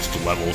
next level.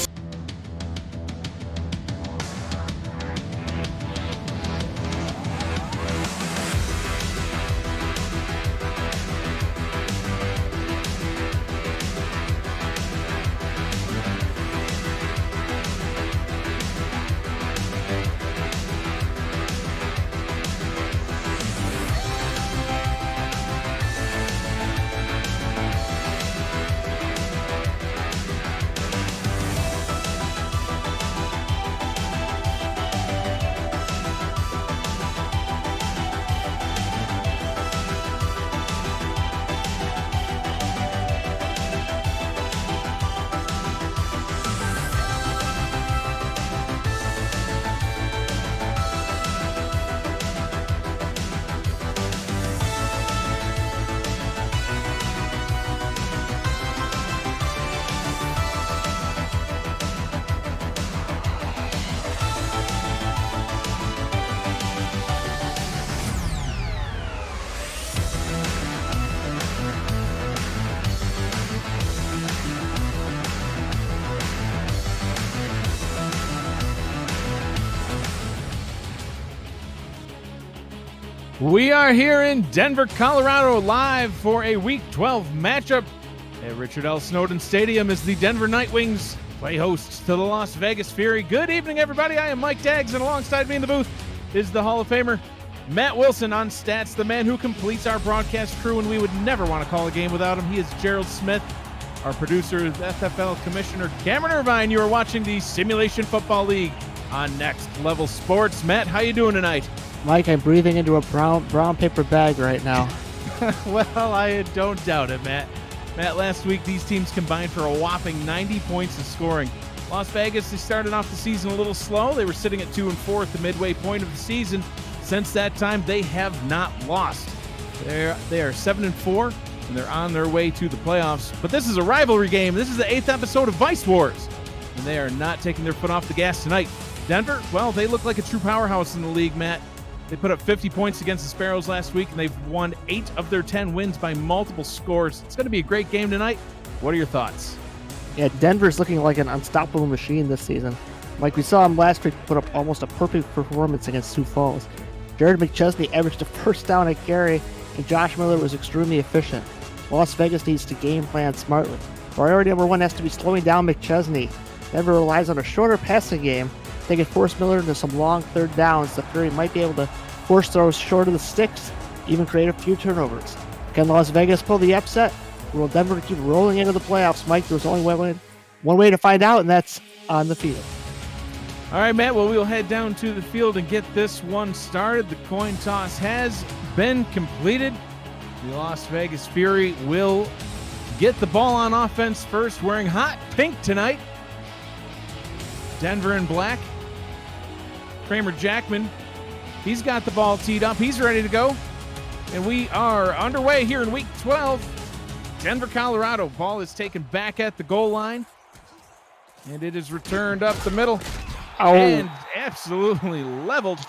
We are here in Denver, Colorado, live for a Week 12 matchup at Richard L. Snowden Stadium as the Denver Nightwings play host to the Las Vegas Fury. Good evening, everybody. I am Mike Daggs, and alongside me in the booth is the Hall of Famer Matt Wilson on stats, the man who completes our broadcast crew, and we would never want to call a game without him. He is Gerald Smith. Our producer is SFL Commissioner Cameron Irvine. You are watching the Simulation Football League on Next Level Sports. Matt, how you doing tonight? Mike, I'm breathing into a brown paper bag right now. Well, I don't doubt it, Matt. Matt, last week these teams combined for a whopping 90 points of scoring. Las Vegas, they started off the season a little slow. They were sitting at 2-4 at the midway point of the season. Since that time, they have not lost. They are 7-4, and they're on their way to the playoffs. But this is a rivalry game. This is the 8th episode of Vice Wars, and they are not taking their foot off the gas tonight. Denver, well, they look like a true powerhouse in the league, Matt. They put up 50 points against the Sparrows last week, and they've won 8 of their 10 wins by multiple scores. It's going to be a great game tonight. What are your thoughts? Yeah, Denver's looking like an unstoppable machine this season. Like we saw him last week put up almost a perfect performance against Sioux Falls. Jared McChesney averaged a first down at carry, and Josh Miller was extremely efficient. Las Vegas needs to game plan smartly. Priority number 1 has to be slowing down McChesney. Denver relies on a shorter passing game. They can force Miller into some long third downs. The Fury might be able to force throws short of the sticks, even create a few turnovers. Can Las Vegas pull the upset? Or will Denver keep rolling into the playoffs? Mike, there's only one way to find out, and that's on the field. All right, Matt, well, we'll head down to the field and get this one started. The coin toss has been completed. The Las Vegas Fury will get the ball on offense first, wearing hot pink tonight. Denver in black. Kramer Jackman, he's got the ball teed up. He's ready to go. And we are underway here in Week 12. Denver, Colorado. Ball is taken back at the goal line. And it is returned up the middle. Oh. And absolutely leveled.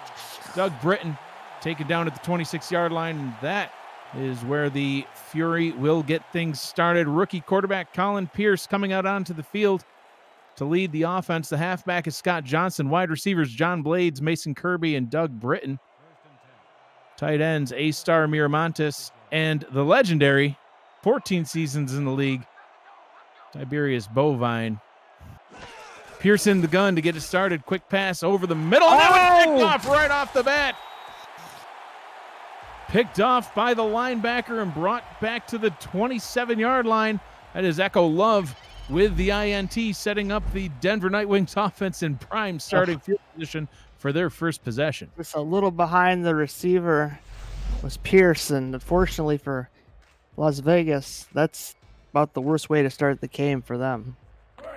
Doug Britton taken down at the 26-yard line. And that is where the Fury will get things started. Rookie quarterback Colin Pierce coming out onto the field to lead the offense. The halfback is Scott Johnson. Wide receivers John Blades, Mason Kirby, and Doug Britton. Tight ends A-Star Miramontes and the legendary 14 seasons in the league, Tiberius Bovine. Pierce in the gun to get it started. Quick pass over the middle. And that was picked off right off the bat. Picked off by the linebacker and brought back to the 27-yard line. That is Echo Love with the INT, setting up the Denver Nightwings offense in prime starting field position for their first possession. Just a little behind the receiver was Pierce, and unfortunately for Las Vegas, that's about the worst way to start the game for them.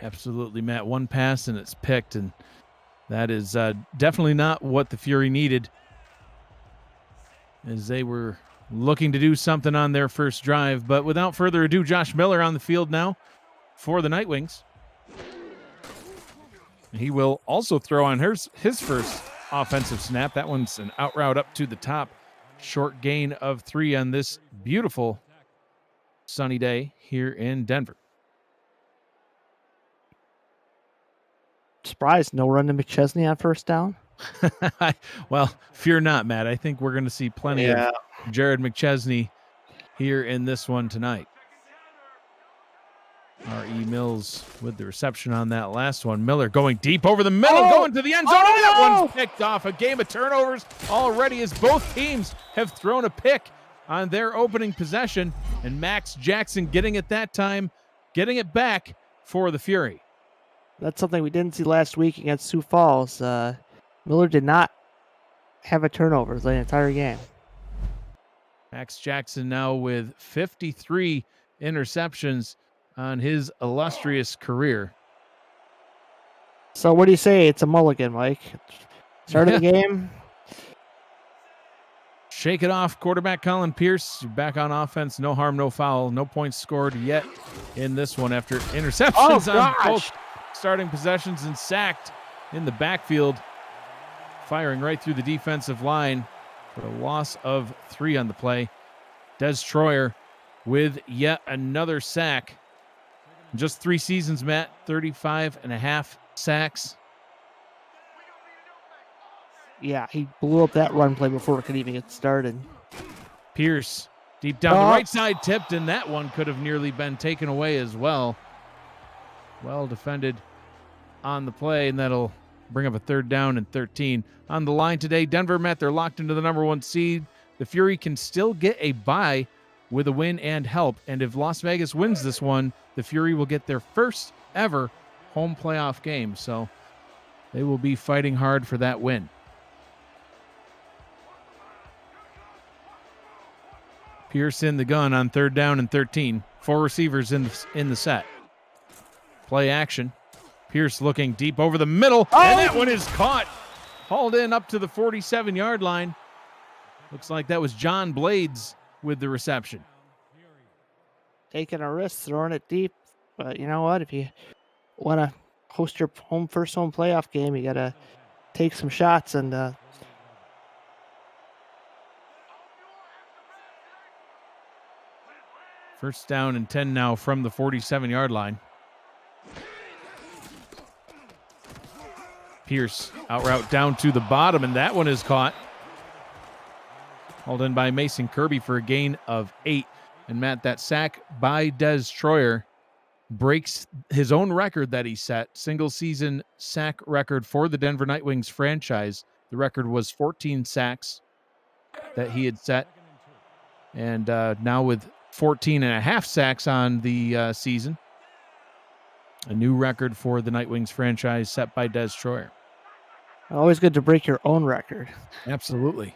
Absolutely, Matt. One pass and it's picked, and that is definitely not what the Fury needed, as they were looking to do something on their first drive. But without further ado, Josh Miller on the field now for the Nightwings. He will also throw on his first offensive snap. That one's an out route up to the top. Short gain of 3 on this beautiful sunny day here in Denver. Surprise, no run to McChesney on first down. Well, fear not, Matt. I think we're going to see plenty of Jared McChesney here in this one tonight. R.E. Mills with the reception on that last one. Miller going deep over the middle, going to the end zone, and that one's picked off. A game of turnovers already as both teams have thrown a pick on their opening possession, and Max Jackson getting it that time, getting it back for the Fury. That's something we didn't see last week against Sioux Falls. Miller did not have a turnover the entire game. Max Jackson now with 53 interceptions on his illustrious career. So what do you say? It's a mulligan, Mike. Start of the game. Shake it off, quarterback Colin Pierce. You're back on offense. No harm, no foul. No points scored yet in this one after interceptions on both starting possessions and sacked in the backfield. Firing right through the defensive line for a loss of 3 on the play. Des Troyer with yet another sack. In just 3 seasons, Matt, 35.5 sacks. Yeah, he blew up that run play before it could even get started. Pierce deep down the right side, tipped, and that one could have nearly been taken away as well. Well defended on the play, and that'll bring up a 3rd down and 13. On the line today, Denver, Matt, they're locked into the number 1 seed. The Fury can still get a bye with a win and help, and if Las Vegas wins this one, the Fury will get their first ever home playoff game, so they will be fighting hard for that win. Pierce in the gun on 3rd down and 13. 4 receivers in the set. Play action. Pierce looking deep over the middle, and that one is caught. Hauled in up to the 47-yard line. Looks like that was John Blades with the reception. Taking a risk, throwing it deep. But you know what? If you want to host your first home playoff game, you got to take some shots. And first down and 10 now from the 47-yard line. Pierce out route down to the bottom, and that one is caught. Hauled in by Mason Kirby for a gain of 8. And Matt, that sack by Des Troyer breaks his own record that he set, single season sack record for the Denver Nightwings franchise. The record was 14 sacks that he had set. And now with 14.5 sacks on the season, a new record for the Nightwings franchise set by Des Troyer. Always good to break your own record. Absolutely.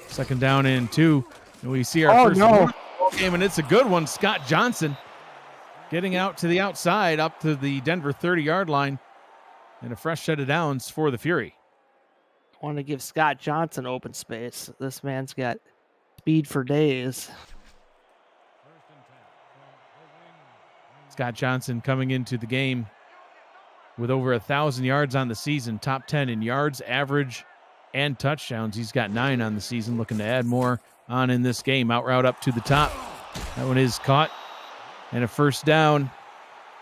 2nd down and 2. And we see our first game, and it's a good one. Scott Johnson getting out to the outside, up to the Denver 30-yard line, and a fresh set of downs for the Fury. I want to give Scott Johnson open space. This man's got speed for days. Scott Johnson coming into the game with over 1,000 yards on the season, top 10 in yards, average, and touchdowns. He's got 9 on the season, looking to add more on in this game. Out route up to the top. That one is caught. And a first down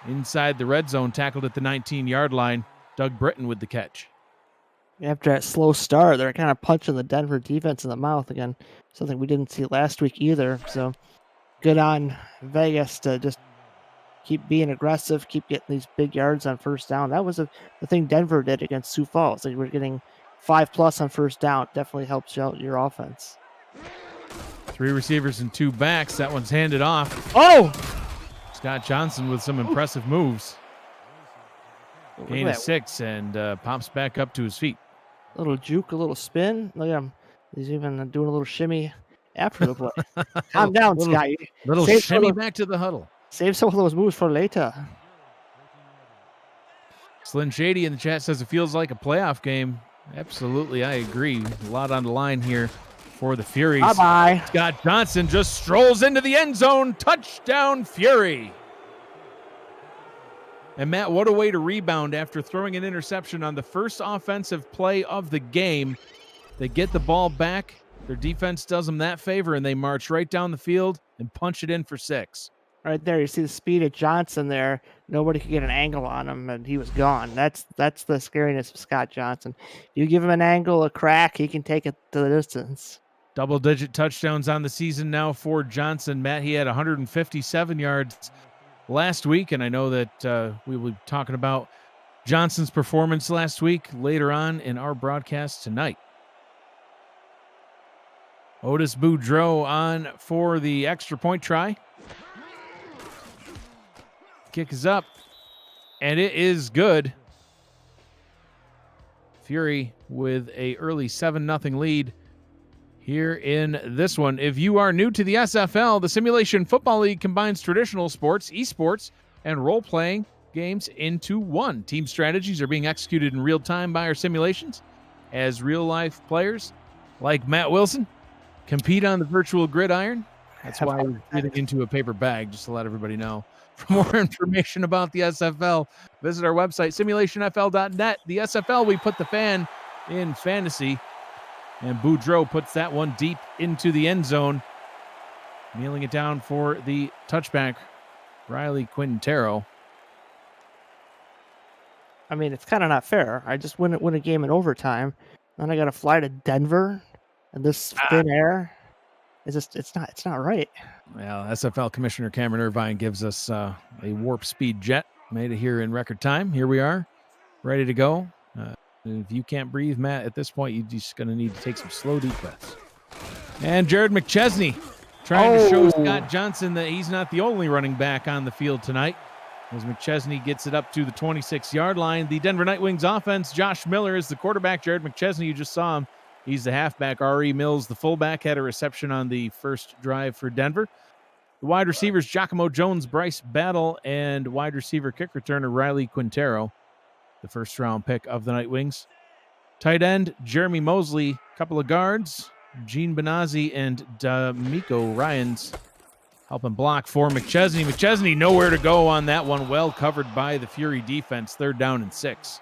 inside the red zone, tackled at the 19-yard line. Doug Britton with the catch. After that slow start, they're kind of punching the Denver defense in the mouth again, something we didn't see last week either. So good on Vegas to just keep being aggressive, keep getting these big yards on first down. That was the thing Denver did against Sioux Falls. They were getting 5+ on first down. Definitely helps out your offense. 3 receivers and 2 backs. That one's handed off. Scott Johnson with some impressive moves. Gain of 6 and pops back up to his feet. A little juke, a little spin. Look at him. He's even doing a little shimmy after the play. Calm down, Scott. Little shimmy back to the huddle. Save some of those moves for later. Slim Shady in the chat says it feels like a playoff game. Absolutely, I agree. A lot on the line here for the Furies. Bye-bye. Scott Johnson just strolls into the end zone. Touchdown, Fury. And Matt, what a way to rebound after throwing an interception on the first offensive play of the game. They get the ball back. Their defense does them that favor, and they march right down the field and punch it in for 6. Right there, you see the speed of Johnson there. Nobody could get an angle on him, and he was gone. That's the scariness of Scott Johnson. You give him an angle, a crack, he can take it to the distance. Double-digit touchdowns on the season now for Johnson. Matt, he had 157 yards last week, and I know that we will be talking about Johnson's performance last week later on in our broadcast tonight. Otis Boudreau on for the extra point try. Kick is up, and it is good. Fury with a early 7-0 lead here in this one. If you are new to the SFL, the Simulation Football League combines traditional sports, esports, and role-playing games into one. Team strategies are being executed in real time by our simulations as real-life players like Matt Wilson compete on the virtual gridiron. That's why we're getting into a paper bag, just to let everybody know. For more information about the SFL, visit our website, simulationfl.net. The SFL, we put the fan in fantasy. And Boudreau puts that one deep into the end zone, kneeling it down for the touchback, Riley Quintero. I mean, it's kind of not fair. I just win a game in overtime, then I got to fly to Denver in this thin air. It's not right. Well, SFL Commissioner Cameron Irvine gives us a warp speed jet. Made it here in record time. Here we are, ready to go. If you can't breathe, Matt, at this point, you're just going to need to take some slow, deep breaths. And Jared McChesney trying to show Scott Johnson that he's not the only running back on the field tonight. As McChesney gets it up to the 26-yard line. The Denver Nightwings offense, Josh Miller is the quarterback. Jared McChesney, you just saw him. He's the halfback. R.E. Mills, the fullback, had a reception on the first drive for Denver. The wide receivers, Giacomo Jones, Bryce Battle, and wide receiver kick returner Riley Quintero, the first-round pick of the Nightwings. Tight end, Jeremy Mosley, couple of guards, Gene Benazzi and D'Amico Ryans helping block for McChesney. McChesney nowhere to go on that one, well covered by the Fury defense, 3rd down and 6.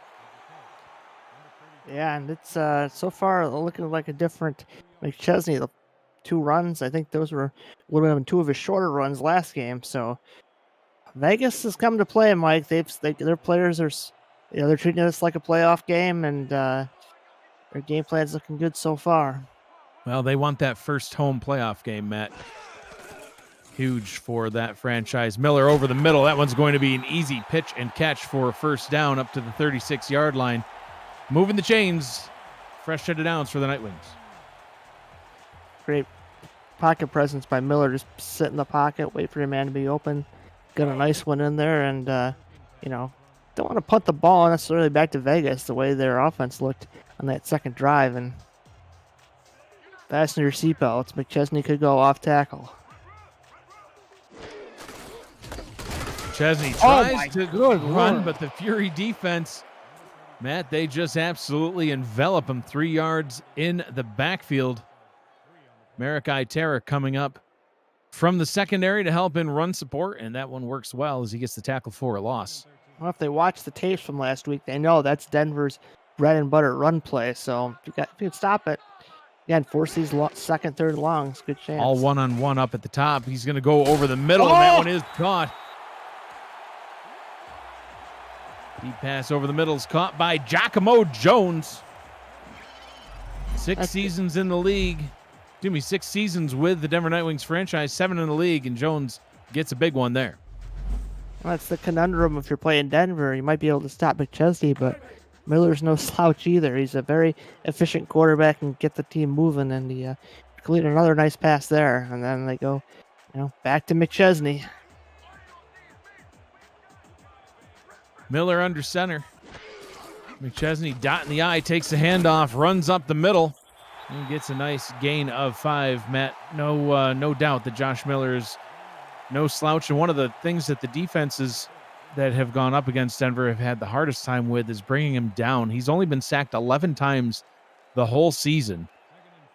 Yeah, and it's so far looking like a different McChesney. The 2 runs, I think those would have been 2 of his shorter runs last game. So Vegas has come to play, Mike. Their players are, they're treating this like a playoff game, and their game plan's looking good so far. Well, they want that first home playoff game, Matt. Huge for that franchise. Miller over the middle. That one's going to be an easy pitch and catch for a first down up to the 36-yard line. Moving the chains. Fresh set of downs for the Nightwings. Great pocket presence by Miller. Just sit in the pocket, wait for your man to be open. Got a nice one in there, and, don't want to punt the ball necessarily back to Vegas the way their offense looked on that second drive. And fasten your seatbelts. McChesney could go off tackle. McChesney tries to run, but the Fury defense, Matt, they just absolutely envelop him 3 yards in the backfield. Merrick Itera coming up from the secondary to help in run support, and that one works well as he gets the tackle for a loss. Well, if they watch the tapes from last week, they know that's Denver's bread and butter run play. So if you can stop it, again, force these second, third longs, good chance. All one-on-one up at the top. He's going to go over the middle, and that one is caught. Deep pass over the middle is caught by Giacomo Jones. 6 seasons in the league. 6 seasons with the Denver Nightwings franchise, 7 in the league, and Jones gets a big one there. Well, that's the conundrum. If you're playing Denver, you might be able to stop McChesney, but Miller's no slouch either. He's a very efficient quarterback and get the team moving, and he completed another nice pass there, and then they go, back to McChesney. Miller under center. McChesney dot in the eye, takes the handoff, runs up the middle, and gets a nice gain of 5. Matt, no doubt that Josh Miller is no slouch, and one of the things that the defenses that have gone up against Denver have had the hardest time with is bringing him down. He's only been sacked 11 times the whole season,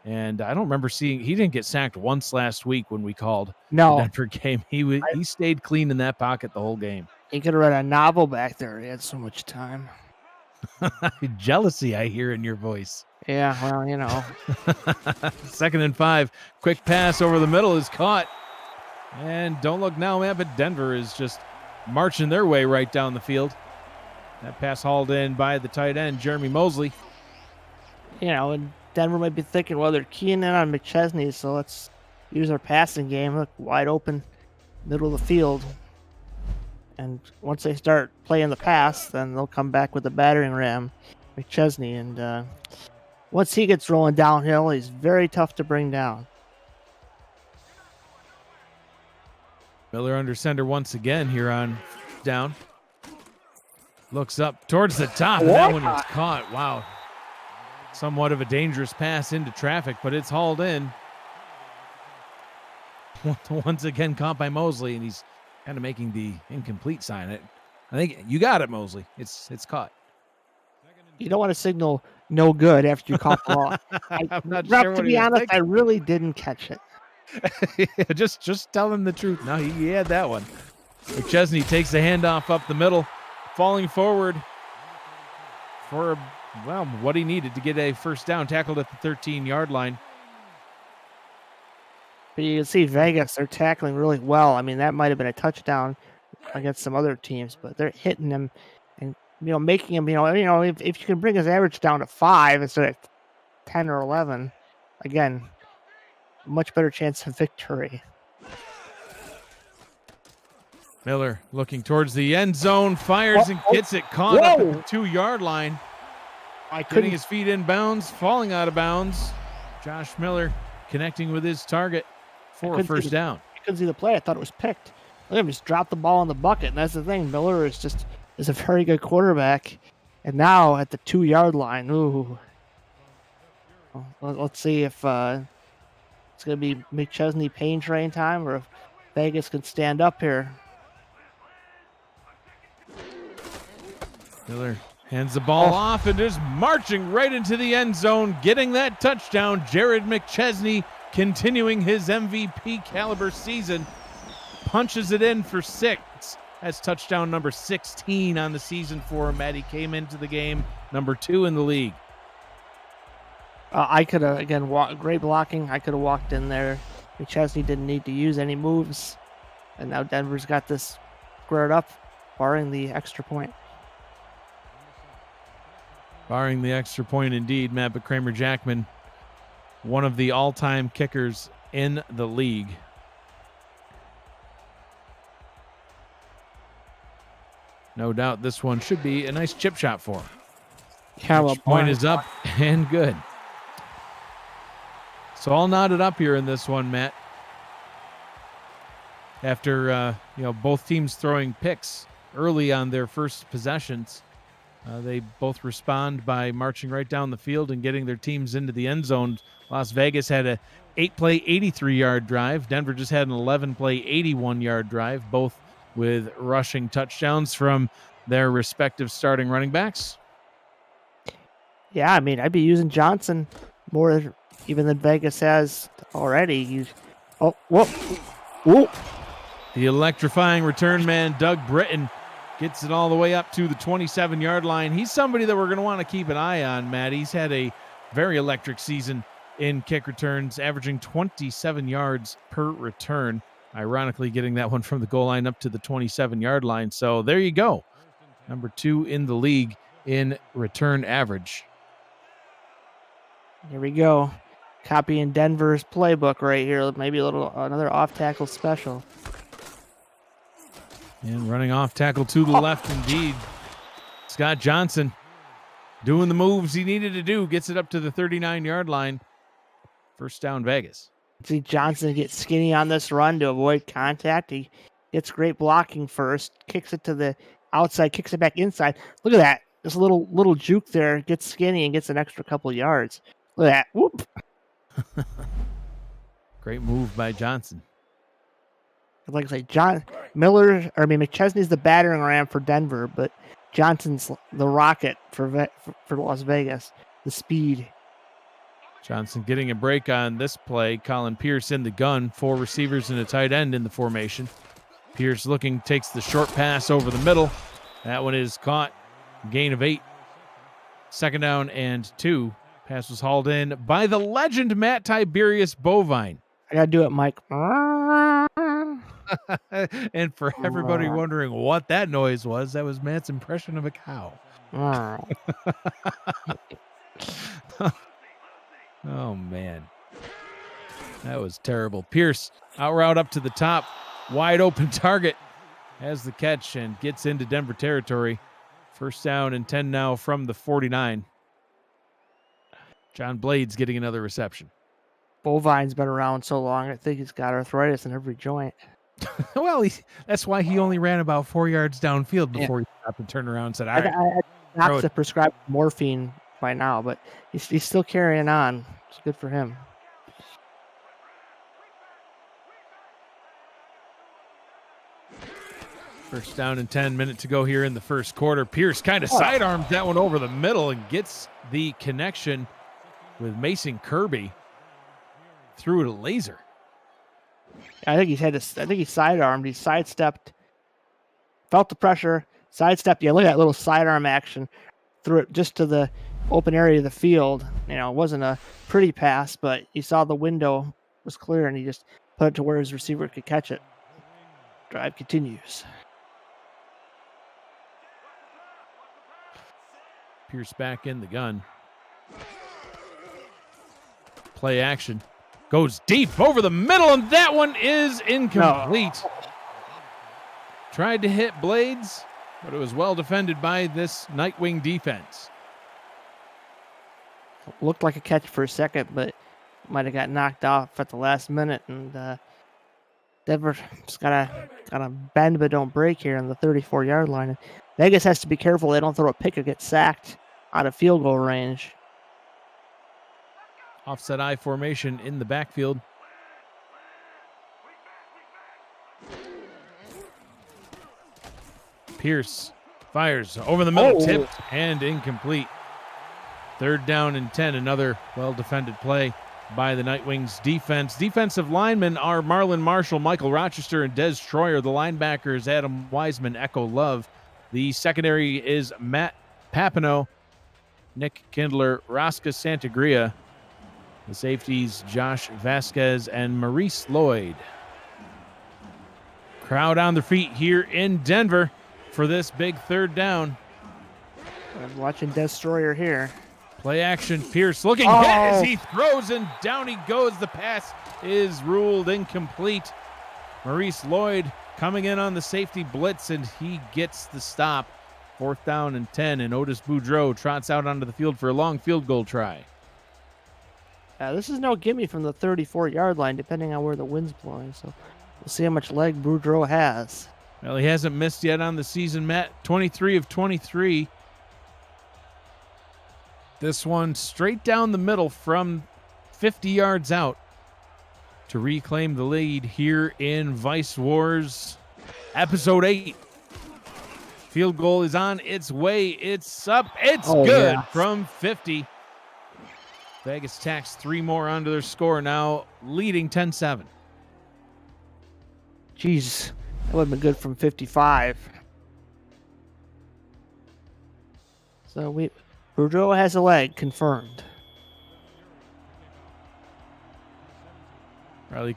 and I don't remember seeing he didn't get sacked once last week when we called the Denver game. He stayed clean in that pocket the whole game. He could have read a novel back there. He had so much time. Jealousy, I hear in your voice. Yeah, well, 2nd and 5. Quick pass over the middle is caught. And don't look now, man, but Denver is just marching their way right down the field. That pass hauled in by the tight end, Jeremy Mosley. And Denver might be thinking, well, they're keying in on McChesney, so let's use our passing game. Look, wide open, middle of the field. And once they start playing the pass, then they'll come back with the battering ram, McChesney. And once he gets rolling downhill, he's very tough to bring down. Miller under center once again here on down. Looks up towards the top, and that one was caught. Wow. Somewhat of a dangerous pass into traffic, but it's hauled in. Once again caught by Mosley, and he's kind of making the incomplete sign. I think you got it, Mosley. It's caught. You don't want to signal no good after you caught the ball. I'm not sure what to be honest, I really didn't catch it. just tell him the truth. No, he had that one. McChesney takes the handoff up the middle, falling forward for, well, what he needed to get a first down, tackled at the 13-yard line. But you can see Vegas, they're tackling really well. I mean, that might have been a touchdown against some other teams, but they're hitting them and, making him, if you can bring his average down to 5 instead of 10 or 11, again, much better chance of victory. Miller looking towards the end zone, fires and gets it caught up at the 2-yard line. Getting his feet in bounds, falling out of bounds. Josh Miller connecting with his target for a first down. I couldn't see the play. I thought it was picked. Look at him just drop the ball in the bucket, and that's the thing. Miller is a very good quarterback. And now at the 2-yard line, ooh. Well, let's see if it's going to be McChesney pain train time or if Vegas can stand up here. Miller hands the ball off and is marching right into the end zone, getting that touchdown. Jared McChesney continuing his MVP caliber season. Punches it in for 6. That's touchdown number 16 on the season for him. He came into the game number 2 in the league. I could have, again, great blocking. I could have walked in there. McChesney didn't need to use any moves. And now Denver's got this squared up, barring the extra point. Barring the extra point indeed, Matt, but Kramer Jackman, one of the all-time kickers in the league. No doubt this one should be a nice chip shot for him. Yeah, point is up and good. So all knotted up here in this one, Matt. After both teams throwing picks early on their first possessions, they both respond by marching right down the field and getting their teams into the end zone. Las Vegas had a 8-play, 83-yard drive. Denver just had an 11-play, 81-yard drive, both with rushing touchdowns from their respective starting running backs. Yeah, I mean, I'd be using Johnson more even than Vegas has already. Whoa. The electrifying return man, Doug Britton, gets it all the way up to the 27-yard line. He's somebody that we're going to want to keep an eye on, Matt. He's had a very electric season in kick returns, averaging 27 yards per return. Ironically, getting that one from the goal line up to the 27-yard line. So there you go. Number 2 in the league in return average. Here we go. Copying Denver's playbook right here. Maybe another off-tackle special. And running off tackle to the left indeed. Scott Johnson doing the moves he needed to do. Gets it up to the 39-yard line. First down, Vegas. See Johnson get skinny on this run to avoid contact. He gets great blocking first. Kicks it to the outside. Kicks it back inside. Look at that. This little juke there. Gets skinny and gets an extra couple yards. Look at that. Whoop. Great move by Johnson. Like I say, McChesney's the battering ram for Denver, but Johnson's the rocket for Las Vegas. The speed. Johnson getting a break on this play. Colin Pierce in the gun. 4 receivers and a tight end in the formation. Pierce takes the short pass over the middle. That one is caught. Gain of 8. Second down and 2. Pass was hauled in by the legend Matt Tiberius Bovine. I gotta do it, Mike. And for everybody wondering what that noise was, that was Matt's impression of a cow. Oh, man. That was terrible. Pierce out route up to the top. Wide open target. Has the catch and gets into Denver territory. First down and 10 now from the 49. John Blades getting another reception. Bovine's been around so long, I think he's got arthritis in every joint. Well, that's why he only ran about 4 yards downfield before he stopped and turned around and said, all right. Not to prescribe morphine by now, but he's still carrying on. It's good for him. First down and 10, minutes to go here in the first quarter. Pierce kind of sidearms that one over the middle and gets the connection with Mason Kirby through a laser. I think he sidearmed. He sidestepped, felt the pressure, sidestepped. Yeah, look at that little sidearm action. Threw it just to the open area of the field. You know, it wasn't a pretty pass, but you saw the window was clear, and he just put it to where his receiver could catch it. Drive continues. Pierce back in the gun. Play action. Goes deep over the middle, and that one is incomplete. No. Tried to hit Blades, but it was well defended by this Nightwing defense. Looked like a catch for a second, but might have got knocked off at the last minute, and Denver just gotta bend but don't break here on the 34-yard line. Vegas has to be careful they don't throw a pick or get sacked out of field goal range. Offset I formation in the backfield. Pierce fires over the middle, tipped and incomplete. Third down and 10, another well-defended play by the Nightwings defense. Defensive linemen are Marlon Marshall, Michael Rochester, and Des Troyer. The linebackers, Adam Wiseman, Echo Love. The secondary is Matt Papineau, Nick Kindler, Rosca Santagria. The safeties, Josh Vasquez and Maurice Lloyd. Crowd on their feet here in Denver for this big third down. I'm watching Des Troyer here. Play action. Pierce looking hit as he throws, and down he goes. The pass is ruled incomplete. Maurice Lloyd coming in on the safety blitz, and he gets the stop. Fourth down and 10, and Otis Boudreau trots out onto the field for a long field goal try. This is no gimme from the 34-yard line, depending on where the wind's blowing. So we'll see how much leg Boudreau has. Well, he hasn't missed yet on the season, Matt. 23 of 23. This one straight down the middle from 50 yards out to reclaim the lead here in Vice Wars Episode 8. Field goal is on its way. It's up. It's good from 50. Vegas tacks 3 more onto their score, now leading 10-7. Jeez, that would have been good from 55. So Boudreau has a leg, confirmed. Riley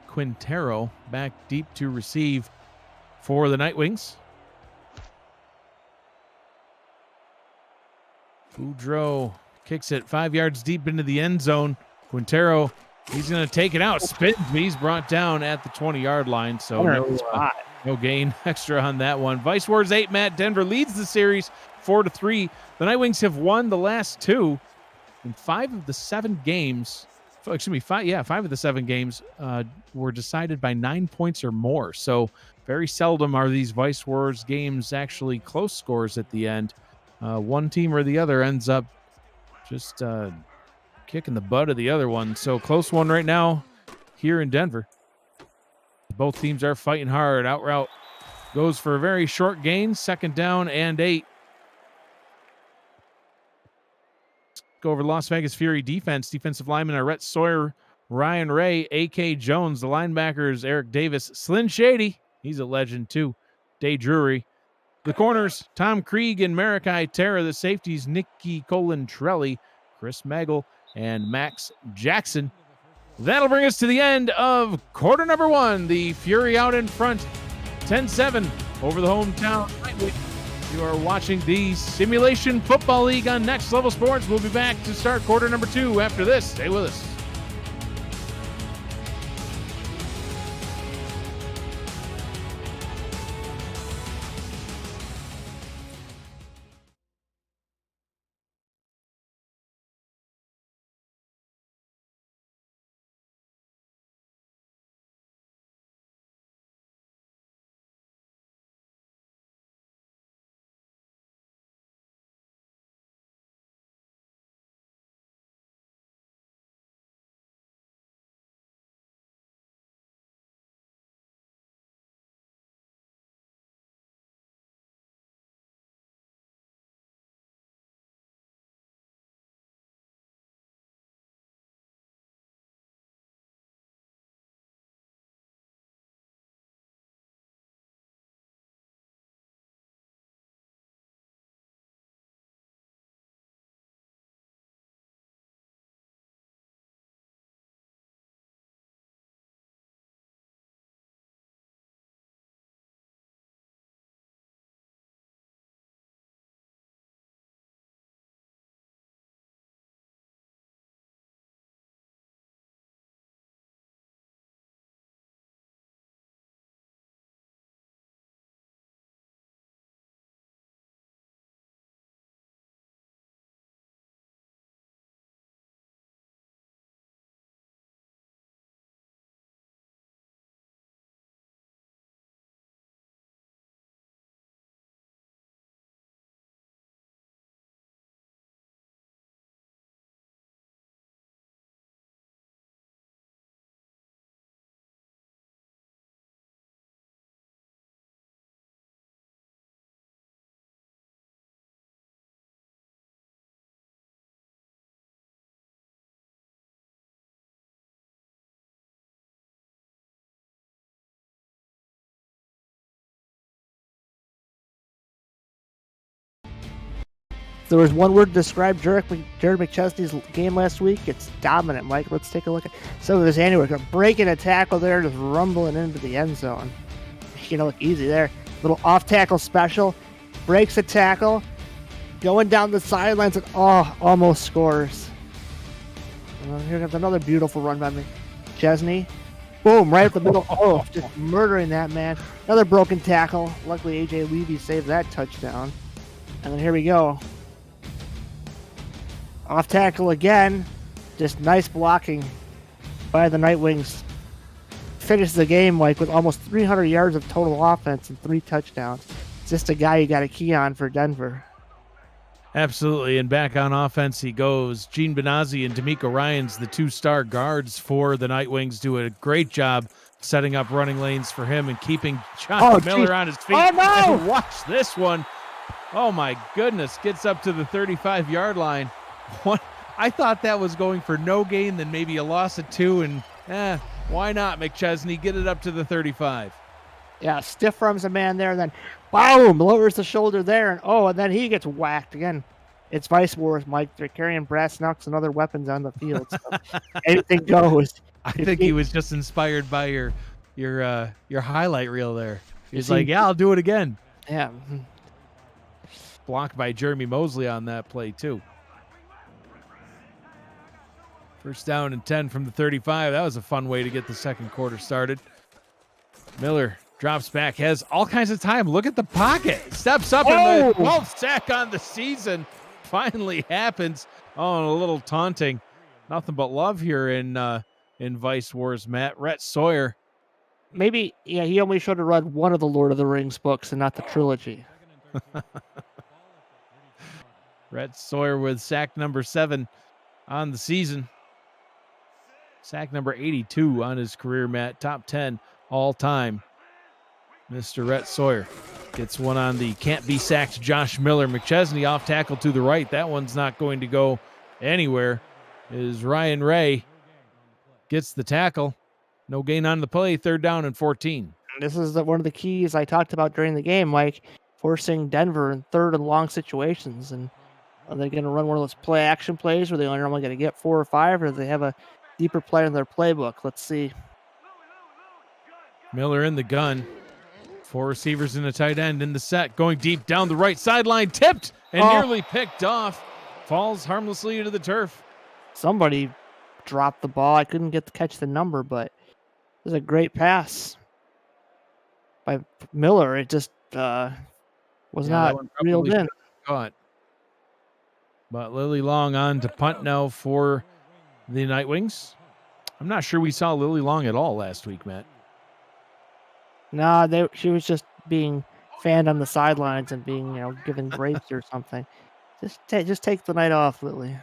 Quintero back deep to receive for the Nightwings. Boudreau kicks it 5 yards deep into the end zone. Quintero, he's going to take it out. Spins, he's brought down at the 20-yard line. So no gain extra on that one. Vice Wars 8, Matt. Denver leads the series 4-3. The Nightwings have won the last 2 in 5 of the 7 games. Excuse me, 5 of the 7 games were decided by 9 points or more. So very seldom are these Vice Wars games actually close scores at the end. One team or the other ends up just kicking the butt of the other one. So close one right now here in Denver. Both teams are fighting hard. Out route goes for a very short gain. Second down and 8. Let's go over Las Vegas Fury defense. Defensive linemen are Rhett Sawyer, Ryan Ray, A.K. Jones. The linebackers, Eric Davis, Slyn Shady. He's a legend too. Day Drury. The corners, Tom Krieg and Marikai Terra. The safeties, Nicky Colantrelli, Chris Magel, and Max Jackson. That'll bring us to the end of quarter number 1. The Fury out in front, 10-7 over the hometown Nightwing. You are watching the Simulation Football League on Next Level Sports. We'll be back to start quarter number 2 after this. Stay with us. There was one word to describe Jared McChesney's game last week. It's dominant, Mike. Let's take a look at some of his handiwork. Breaking a tackle there, just rumbling into the end zone. Look easy there. Little off tackle special. Breaks a tackle. Going down the sidelines and almost scores. Here comes another beautiful run by McChesney. Boom, right at the middle. Just murdering that man. Another broken tackle. Luckily, A.J. Levy saved that touchdown. And then here we go. Off tackle again. Just nice blocking by the Nightwings. Finishes the game with almost 300 yards of total offense and 3 touchdowns. It's just a guy you got to key on for Denver. Absolutely, and back on offense he goes. Gene Benazzi and D'Amico Ryans, the 2-star guards for the Nightwings, do a great job setting up running lanes for him and keeping Josh Miller on his feet. Oh, no! And watch this one. Oh, my goodness. Gets up to the 35-yard line. I thought that was going for no gain, then maybe a loss of 2, and why not, McChesney? Get it up to the 35. Yeah, stiff arms a man there, then boom, lowers the shoulder there, and then he gets whacked again. It's Vice Wars, Mike. They're carrying brass knucks and other weapons on the field. So anything goes. I think he was just inspired by your highlight reel there. He's like, yeah, I'll do it again. Yeah. Blocked by Jeremy Mosley on that play too. First down and 10 from the 35. That was a fun way to get the second quarter started. Miller drops back, has all kinds of time. Look at the pocket. Steps up, and the 12th sack on the season finally happens. Oh, and a little taunting. Nothing but love here in Vice Wars, Matt. Rhett Sawyer. Maybe, he only should have read one of the Lord of the Rings books and not the trilogy. Rhett Sawyer with sack number 7 on the season. Sack number 82 on his career, Matt. Top 10 all time. Mr. Rhett Sawyer gets one on the can't-be-sacked Josh Miller. McChesney off tackle to the right. That one's not going to go anywhere. Is Ryan Ray gets the tackle. No gain on the play. 3rd down and 14. This is one of the keys I talked about during the game, forcing Denver in 3rd and long situations. And are they going to run one of those play-action plays where they only normally going to get 4 or 5, or do they have a deeper play in their playbook. Let's see. Miller in the gun. 4 receivers and a tight end in the set. Going deep down the right sideline. Tipped and nearly picked off. Falls harmlessly into the turf. Somebody dropped the ball. I couldn't get to catch the number, but it was a great pass by Miller. It just was not reeled in. Caught. But Lily Long on to punt now for the Nightwings. I'm not sure we saw Lily Long at all last week, Matt. No, she was just being fanned on the sidelines and being, given grapes or something. Just take the night off, Lily.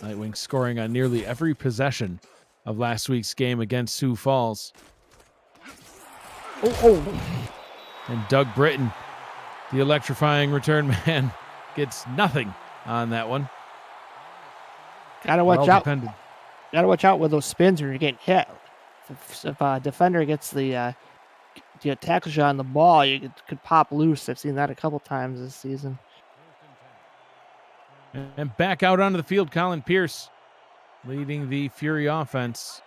Nightwings scoring on nearly every possession of last week's game against Sioux Falls. And Doug Britton, the electrifying return man, gets nothing on that one. Gotta watch out. Gotta watch out with those spins when you're getting hit. If a defender gets the tackle shot on the ball, you could pop loose. I've seen that a couple times this season. And back out onto the field, Colin Pierce leading the Fury offense.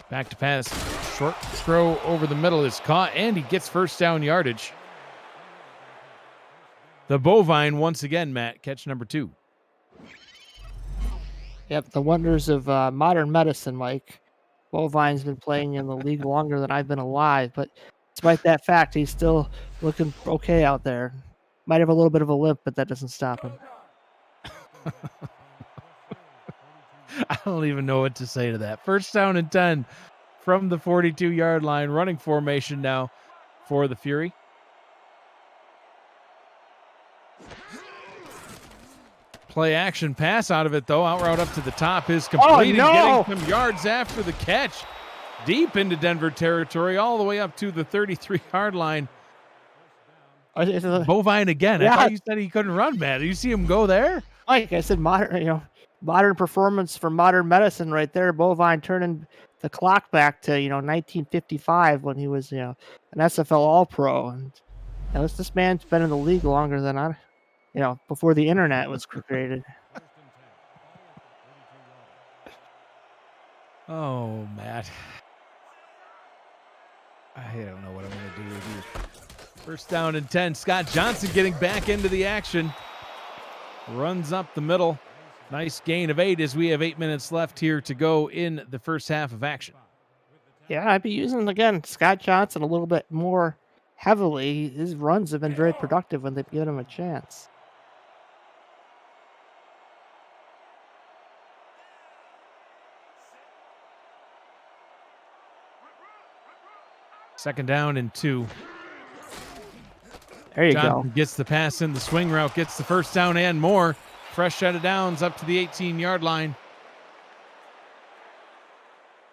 Back to pass. Short throw over the middle is caught, and he gets first down yardage. The Bovine once again, Matt, catch number 2. Yep, the wonders of modern medicine, Mike. Bovine's been playing in the league longer than I've been alive, but despite that fact, he's still looking okay out there. Might have a little bit of a limp, but that doesn't stop him. I don't even know what to say to that. First down and 10 from the 42-yard line. Running formation now for the Fury. Play action pass out of it, though. Out route up to the top is completed. Getting some yards after the catch. Deep into Denver territory, all the way up to the 33-yard line. Bovine again. Yeah. I thought you said he couldn't run, man. Did you see him go there? Like I said, modern performance for modern medicine right there. Bovine turning the clock back to 1955 when he was an SFL All-Pro, and this man's been in the league longer than before the internet was created. Oh, Matt. I don't know what I'm going to do with you. First down and 10. Scott Johnson getting back into the action. Runs up the middle. Nice gain of 8 as we have 8 minutes left here to go in the first half of action. Yeah, I'd be using, again, Scott Johnson a little bit more heavily. His runs have been very productive when they've given him a chance. Second down and 2. There you Johnson go. Gets the pass in the swing route, gets the first down and more. Fresh set of downs up to the 18-yard line.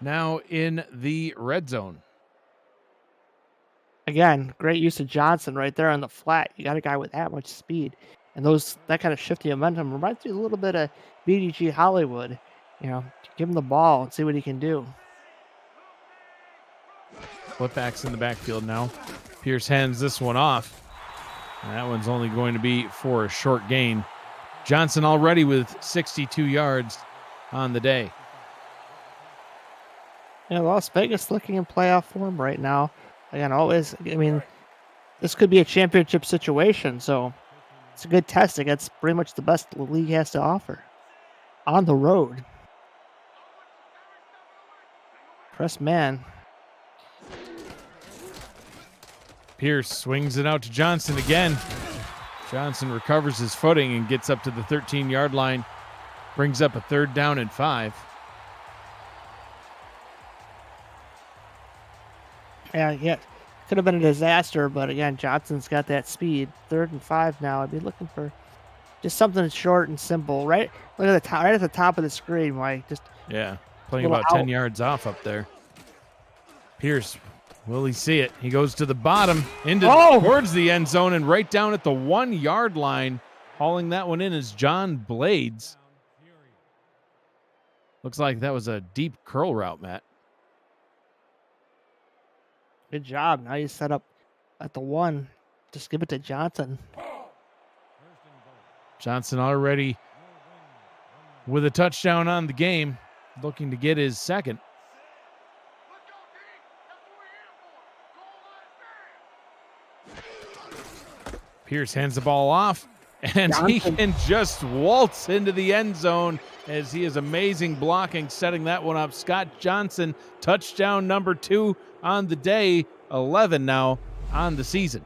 Now in the red zone. Again, great use of Johnson right there on the flat. You got a guy with that much speed. And that kind of shifty momentum reminds me a little bit of BDG Hollywood. Give him the ball and see what he can do. Flipbacks in the backfield now. Pierce hands this one off. And that one's only going to be for a short gain. Johnson already with 62 yards on the day. Las Vegas looking in playoff form right now. Again, this could be a championship situation, so it's a good test against pretty much the best the league has to offer. On the road. Press man. Pierce swings it out to Johnson again. Johnson recovers his footing and gets up to the 13-yard line. Brings up a 3rd down and 5. Yeah. Could have been a disaster, but again, Johnson's got that speed. 3rd and 5 now. I'd be looking for just something short and simple. Right at the top of the screen, Mike. Playing about 10 yards off up there. Pierce, will he see it? He goes to the bottom, towards the end zone, and right down at the 1-yard line. Hauling that one in is John Blades. Looks like that was a deep curl route, Matt. Good job. Now you set up at the 1. Just give it to Johnson. Johnson already with a touchdown on the game, looking to get his second. Pierce hands the ball off, and he can just waltz into the end zone as he is amazing blocking, setting that one up. Scott Johnson, touchdown number 2 on the day, 11 now on the season.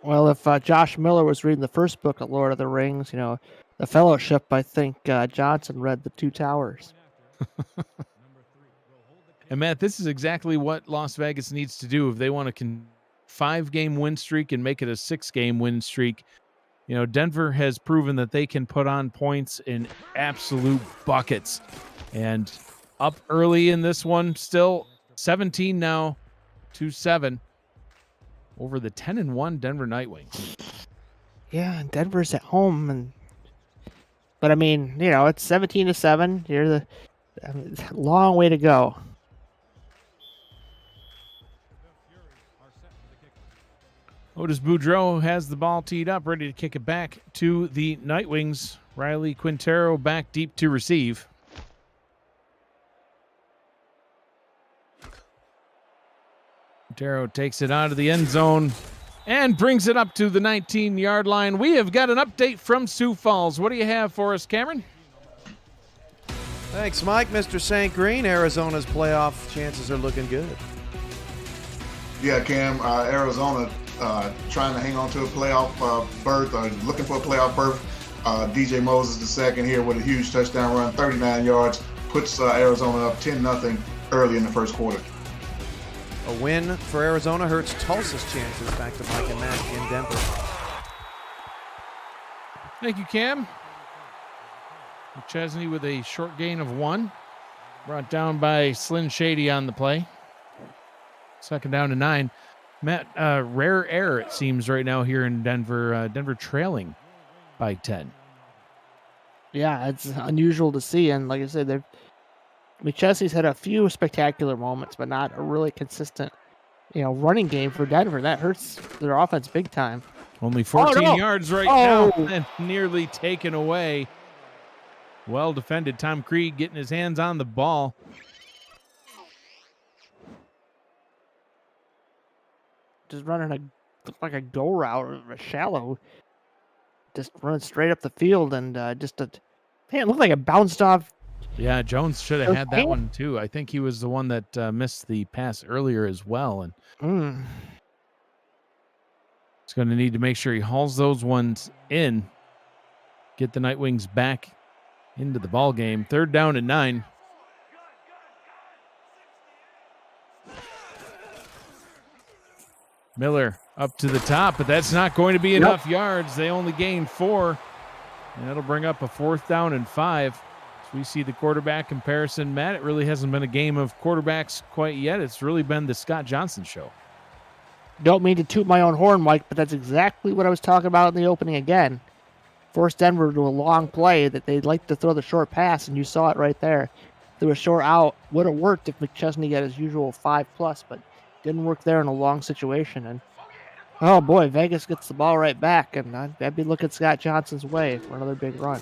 Well, if Josh Miller was reading the first book of Lord of the Rings, the Fellowship, I think Johnson read the Two Towers. And Matt, this is exactly what Las Vegas needs to do if they want to 5-game win streak and make it a 6-game win streak. Denver has proven that they can put on points in absolute buckets. And up early in this one, still 17 now, 2-7 over the 10-1 Denver Nightwings. Yeah, and Denver's at home, but I mean, it's 17-7. It's a long way to go. Otis Boudreau has the ball teed up, ready to kick it back to the Nightwings. Riley Quintero back deep to receive. Quintero takes it out of the end zone and brings it up to the 19-yard line. We have got an update from Sioux Falls. What do you have for us, Cameron? Thanks, Mike. Mr. St. Green, Arizona's playoff chances are looking good. Yeah, Cam, Arizona trying to hang on to a playoff berth, looking for a playoff berth. DJ Moses II here with a huge touchdown run, 39 yards, puts Arizona up 10-0 early in the first quarter. A win for Arizona hurts Tulsa's chances. Back to Mike and Matt in Denver. Thank you, Cam. McChesney with a short gain of 1. Brought down by Slyn Shady on the play. Second down to 9. Matt, rare error, it seems, right now here in Denver. Denver trailing by 10. Yeah, it's unusual to see. And like I said, McChesney's had a few spectacular moments, but not a really consistent, running game for Denver. That hurts their offense big time. Only 14 yards right now, and nearly taken away. Well defended. Tom Creed getting his hands on the ball. Just running like a go route or a shallow. Just running straight up the field and it looked like it bounced off. Yeah, Jones should have had that one too. I think he was the one that missed the pass earlier as well. And he's going to need to make sure he hauls those ones in. Get the Nightwings back into the ball game. 3rd down and 9. Miller up to the top, but that's not going to be enough yards. They only gained 4, and that'll bring up a 4th down and 5. So we see the quarterback comparison. Matt, it really hasn't been a game of quarterbacks quite yet. It's really been the Scott Johnson show. Don't mean to toot my own horn, Mike, but that's exactly what I was talking about in the opening again. Forced Denver to a long play that they'd like to throw the short pass, and you saw it right there. Threw a short out. Would have worked if McChesney got his usual 5+, but didn't work there in a long situation. And oh boy, Vegas gets the ball right back, and I'd be looking Scott Johnson's way for another big run.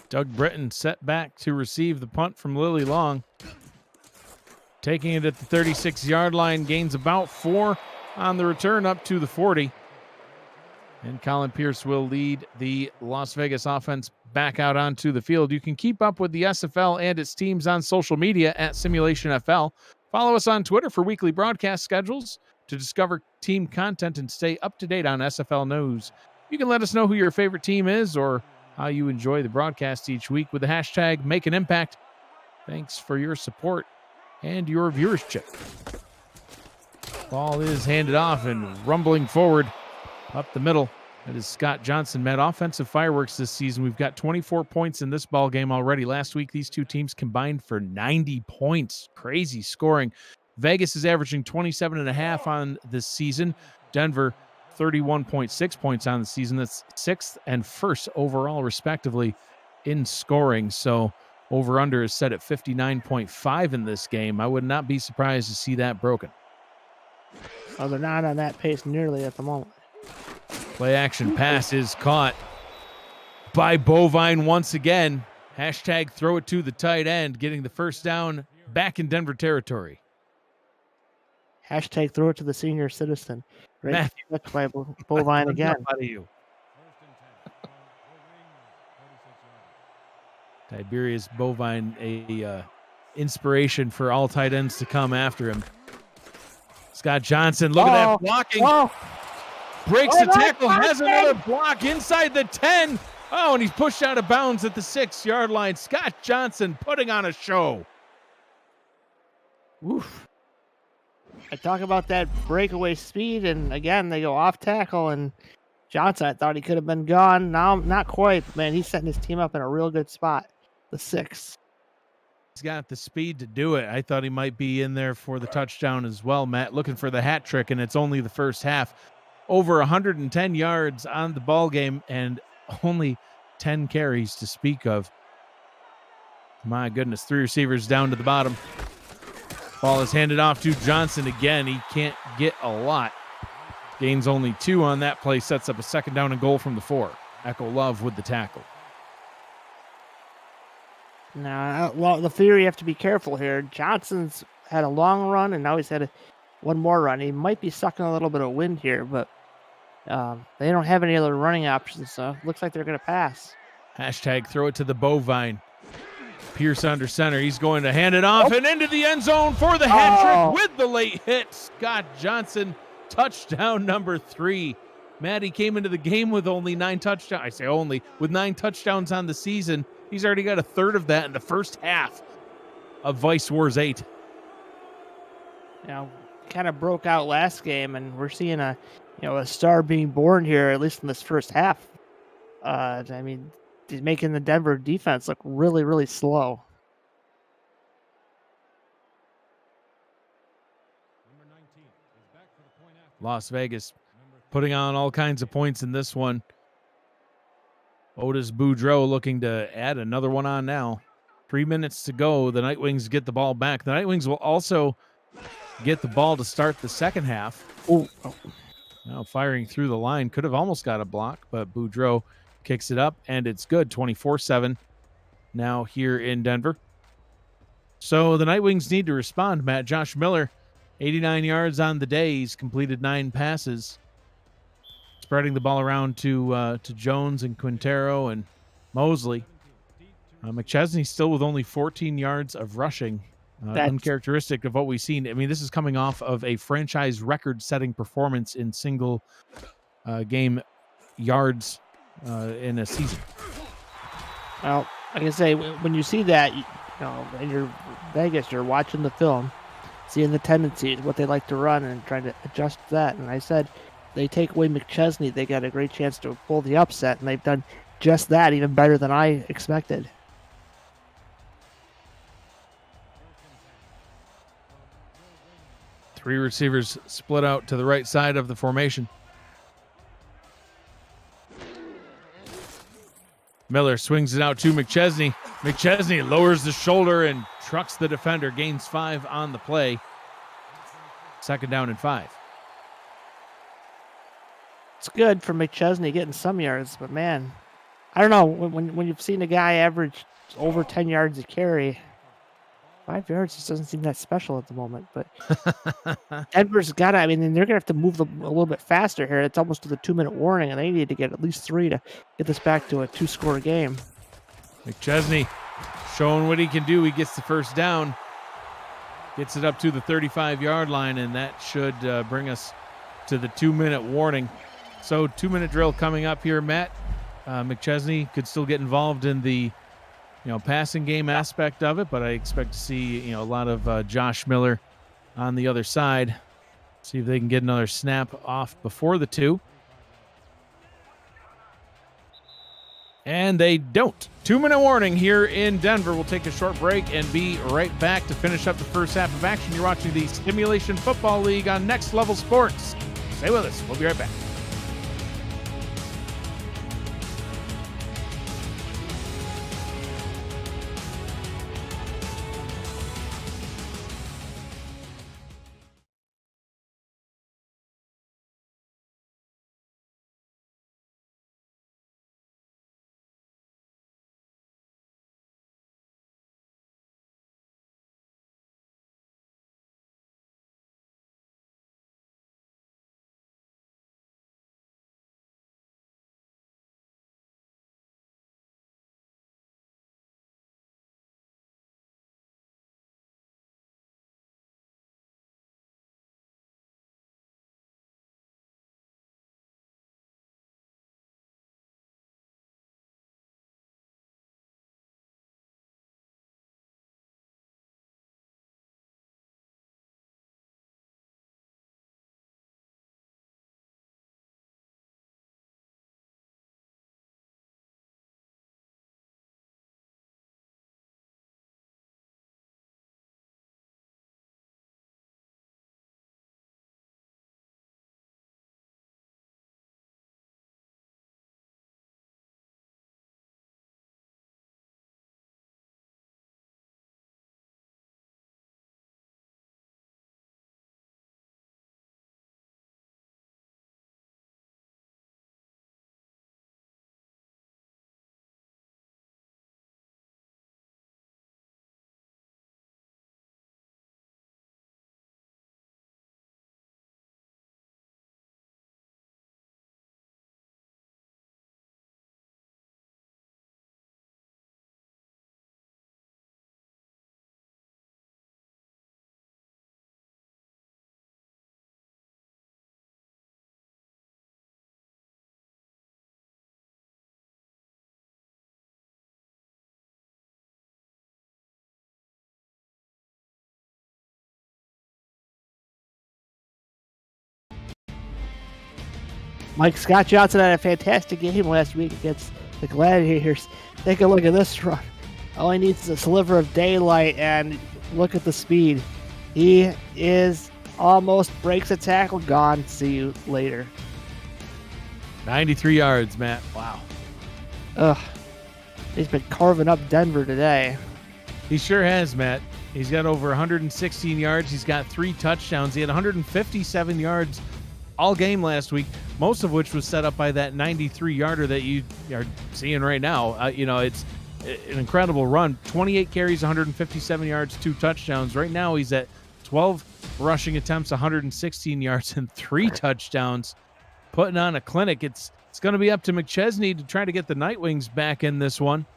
Doug Britton set back to receive the punt from Lily Long. Taking it at the 36-yard line, gains about 4 on the return up to the 40. And Colin Pierce will lead the Las Vegas offense back out onto the field. You can keep up with the SFL and its teams on social media at Simulationfl. Follow us on Twitter for weekly broadcast schedules to discover team content and stay up to date on SFL news. You can let us know who your favorite team is or how you enjoy the broadcast each week with the hashtag #MakeAnImpact. Thanks for your support and your viewership. Ball is handed off and rumbling forward up the middle. That is Scott Johnson. Met offensive fireworks this season. We've got 24 points in this ball game already. Last week, these two teams combined for 90 points. Crazy scoring. Vegas is averaging 27.5 on this season. Denver, 31.6 points on the season. That's 6th and 1st overall, respectively, in scoring. So over-under is set at 59.5 in this game. I would not be surprised to see that broken. Oh, they're not on that pace nearly at the moment. Play action pass is caught by Bovine once again. Hashtag throw it to the tight end, getting the first down back in Denver territory. Hashtag throw it to the senior citizen. Great Matt. catch by Bovine again. Out of you. Tiberius Bovine, a inspiration for all tight ends to come after him. Scott Johnson, look at that blocking. Breaks the tackle, has another block inside the 10. Oh, and he's pushed out of bounds at the 6-yard line. Scott Johnson putting on a show. Oof. I talk about that breakaway speed, and again, they go off tackle, and Johnson, I thought he could have been gone. Now, not quite, but man, he's setting his team up in a real good spot. The 6. He's got the speed to do it. I thought he might be in there for the touchdown as well, Matt, looking for the hat trick, and it's only the first half. Over 110 yards on the ball game and only 10 carries to speak of. My goodness, 3 receivers down to the bottom. Ball is handed off to Johnson again. He can't get a lot. Gains only 2 on that play, sets up a second down and goal from the 4. Echo Love with the tackle. Now, well, the theory you have to be careful here. Johnson's had a long run, and now he's had one more run. He might be sucking a little bit of wind here, but they don't have any other running options, so looks like they're going to pass. Hashtag throw it to the Bovine. Pierce under center. He's going to hand it off and into the end zone for the hat trick with the late hit. Scott Johnson, touchdown number 3. Matty came into the game with only 9 touchdowns. I say only, with 9 touchdowns on the season. He's already got a third of that in the first half of Vice Wars 8. Now, kind of broke out last game, and we're seeing a star being born here, at least in this first half. I mean, he's making the Denver defense look really, really slow. Las Vegas putting on all kinds of points in this one. Otis Boudreau looking to add another one on now. 3 minutes to go. The Nightwings get the ball back. The Nightwings will also get the ball to start the second half. Now firing through the line. Could have almost got a block, but Boudreau kicks it up, and it's good. 24-7 now here in Denver. So the Nightwings need to respond, Matt. Josh Miller, 89 yards on the day. He's completed 9 passes. Spreading the ball around to Jones and Quintero and Mosley. McChesney still with only 14 yards of rushing. Uncharacteristic of what we've seen. I mean, this is coming off of a franchise record-setting performance in single game yards in a season. Well, like I say, when you see that, in your Vegas, you're watching the film, seeing the tendencies, what they like to run, and trying to adjust that. And I said, they take away McChesney, they got a great chance to pull the upset, and they've done just that, even better than I expected. Three receivers split out to the right side of the formation. Miller swings it out to McChesney. McChesney lowers the shoulder and trucks the defender, gains 5 on the play. Second down and 5. It's good for McChesney getting some yards, but man, I don't know, when you've seen a guy average over 10 yards a carry, 5 yards just doesn't seem that special at the moment. But Denver's got to, I mean, they're going to have to move a little bit faster here. It's almost to the 2-minute warning, and they need to get at least 3 to get this back to a 2-score game. McChesney showing what he can do. He gets the first down, gets it up to the 35-yard line, and that should bring us to the 2-minute warning. So 2-minute drill coming up here, Matt. McChesney could still get involved in the passing game aspect of it, but I expect to see a lot of Josh Miller on the other side. See if they can get another snap off before the 2. And they don't. 2-minute warning here in Denver. We'll take a short break and be right back to finish up the first half of action. You're watching the Simulation Football League on Next Level Sports. Stay with us. We'll be right back. Mike Scott Johnson had a fantastic game last week against the Gladiators. Take a look at this run. All he needs is a sliver of daylight, and look at the speed. He is almost breaks a tackle. Gone. See you later. 93 yards, Matt. Wow. Ugh. He's been carving up Denver today. He sure has, Matt. He's got over 116 yards. He's got 3 touchdowns. He had 157 yards all game last week, most of which was set up by that 93-yarder that you are seeing right now. It's an incredible run. 28 carries, 157 yards, 2 touchdowns. Right now he's at 12 rushing attempts, 116 yards, and 3 touchdowns, putting on a clinic. It's going to be up to McChesney to try to get the Nightwings back in this one.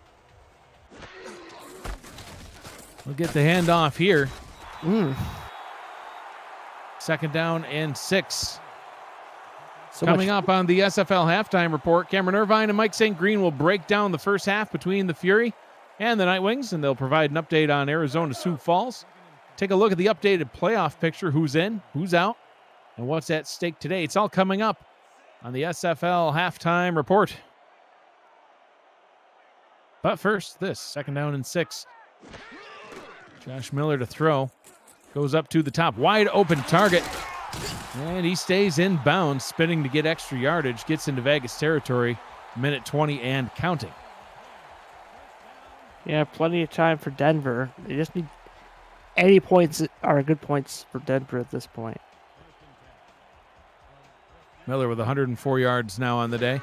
We'll get the handoff here. 2nd down and 6. Coming up on the SFL halftime report, Cameron Irvine and Mike St. Green will break down the first half between the Fury and the Nightwings, and they'll provide an update on Arizona Sioux Falls. Take a look at the updated playoff picture, who's in, who's out, and what's at stake today. It's all coming up on the SFL halftime report. But first, this 2nd down and 6. Josh Miller to throw. Goes up to the top. Wide open target. And he stays in bounds, spinning to get extra yardage. Gets into Vegas territory. Minute 20 and counting. Yeah, plenty of time for Denver. They just need any points are good points for Denver at this point. Miller with 104 yards now on the day.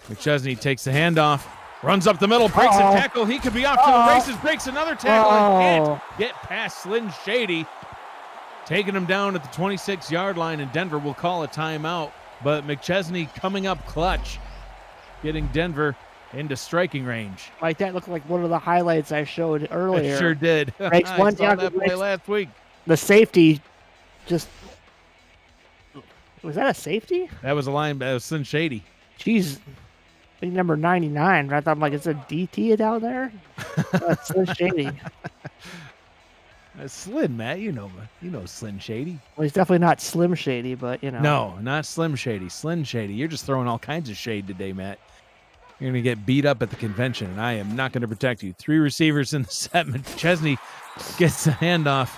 McChesney takes the handoff. Runs up the middle, breaks a tackle. He could be off to the races, breaks another tackle, and can't get past Slim Shady. Taking him down at the 26-yard line, and Denver will call a timeout. But McChesney coming up clutch, getting Denver into striking range. Like that looked like one of the highlights I showed earlier. It sure did. Breaks I one saw down, that play last week. The safety just... Was that a safety? That was a line. That was Slim Shady. Jeez. I think number 99. I thought, like, is a DT down there? That's Slim Shady. Slim, Matt. You know Slim Shady. Well, he's definitely not Slim Shady, but, you know. No, not Slim Shady. Slim Shady. You're just throwing all kinds of shade today, Matt. You're going to get beat up at the convention, and I am not going to protect you. 3 receivers in the set. McChesney gets the handoff.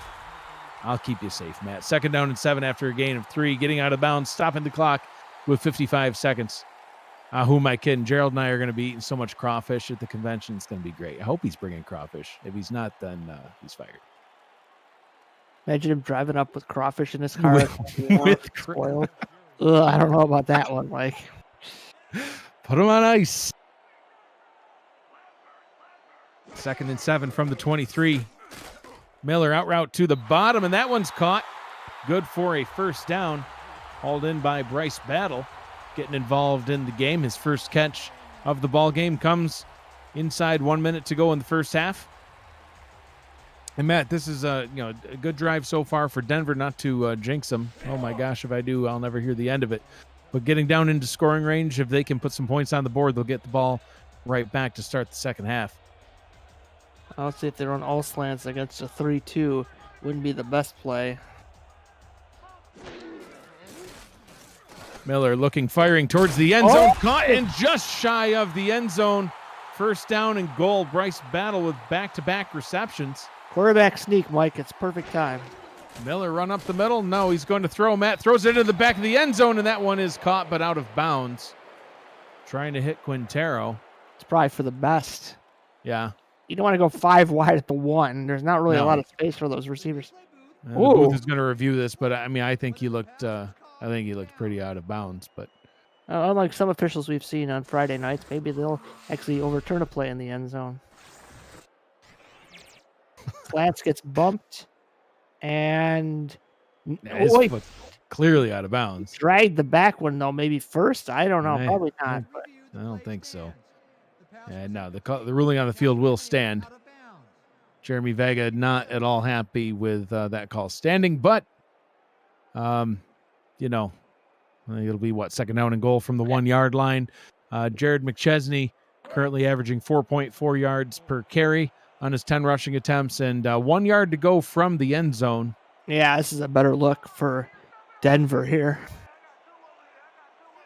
I'll keep you safe, Matt. 2nd down and 7 after a gain of 3. Getting out of bounds, stopping the clock with 55 seconds. Who am I kidding? Gerald and I are going to be eating so much crawfish at the convention. It's going to be great. I hope he's bringing crawfish. If he's not, then he's fired. Imagine him driving up with crawfish in his car. with spoiled. Ugh, I don't know about that one, Mike. Put him on ice. 2nd and 7 from the 23. Miller out route to the bottom, and that one's caught. Good for a 1st down. Hauled in by Bryce Battle. Getting involved in the game. His first catch of the ball game comes inside 1 minute to go in the first half. And Matt, this is a good drive so far for Denver, not to jinx them. Oh my gosh, if I do, I'll never hear the end of it. But getting down into scoring range, if they can put some points on the board, they'll get the ball right back to start the second half. I'll see if they run all slants against a 3-2. Wouldn't be the best play. Miller looking, firing towards the end zone. Caught and just shy of the end zone. 1st down and goal. Bryce Battle with back-to-back receptions. Quarterback sneak, Mike. It's perfect time. Miller run up the middle. No, he's going to throw. Matt throws it into the back of the end zone, and that one is caught but out of bounds. Trying to hit Quintero. It's probably for the best. Yeah. You don't want to go 5 wide at the 1. There's not really a lot of space for those receivers. The booth is going to review this, but I mean, I think he looked pretty out of bounds. But unlike some officials we've seen on Friday nights, maybe they'll actually overturn a play in the end zone. Slants gets bumped, and clearly out of bounds. Dragged the back one though, maybe first. I don't know, probably not. But. I don't think so. And no, the ruling on the field will stand. Jeremy Vega not at all happy with that call standing, but it'll be 2nd down and goal from the 1-yard line. Jared McChesney currently averaging 4.4 yards per carry on his 10 rushing attempts, and 1 yard to go from the end zone. Yeah, this is a better look for Denver here.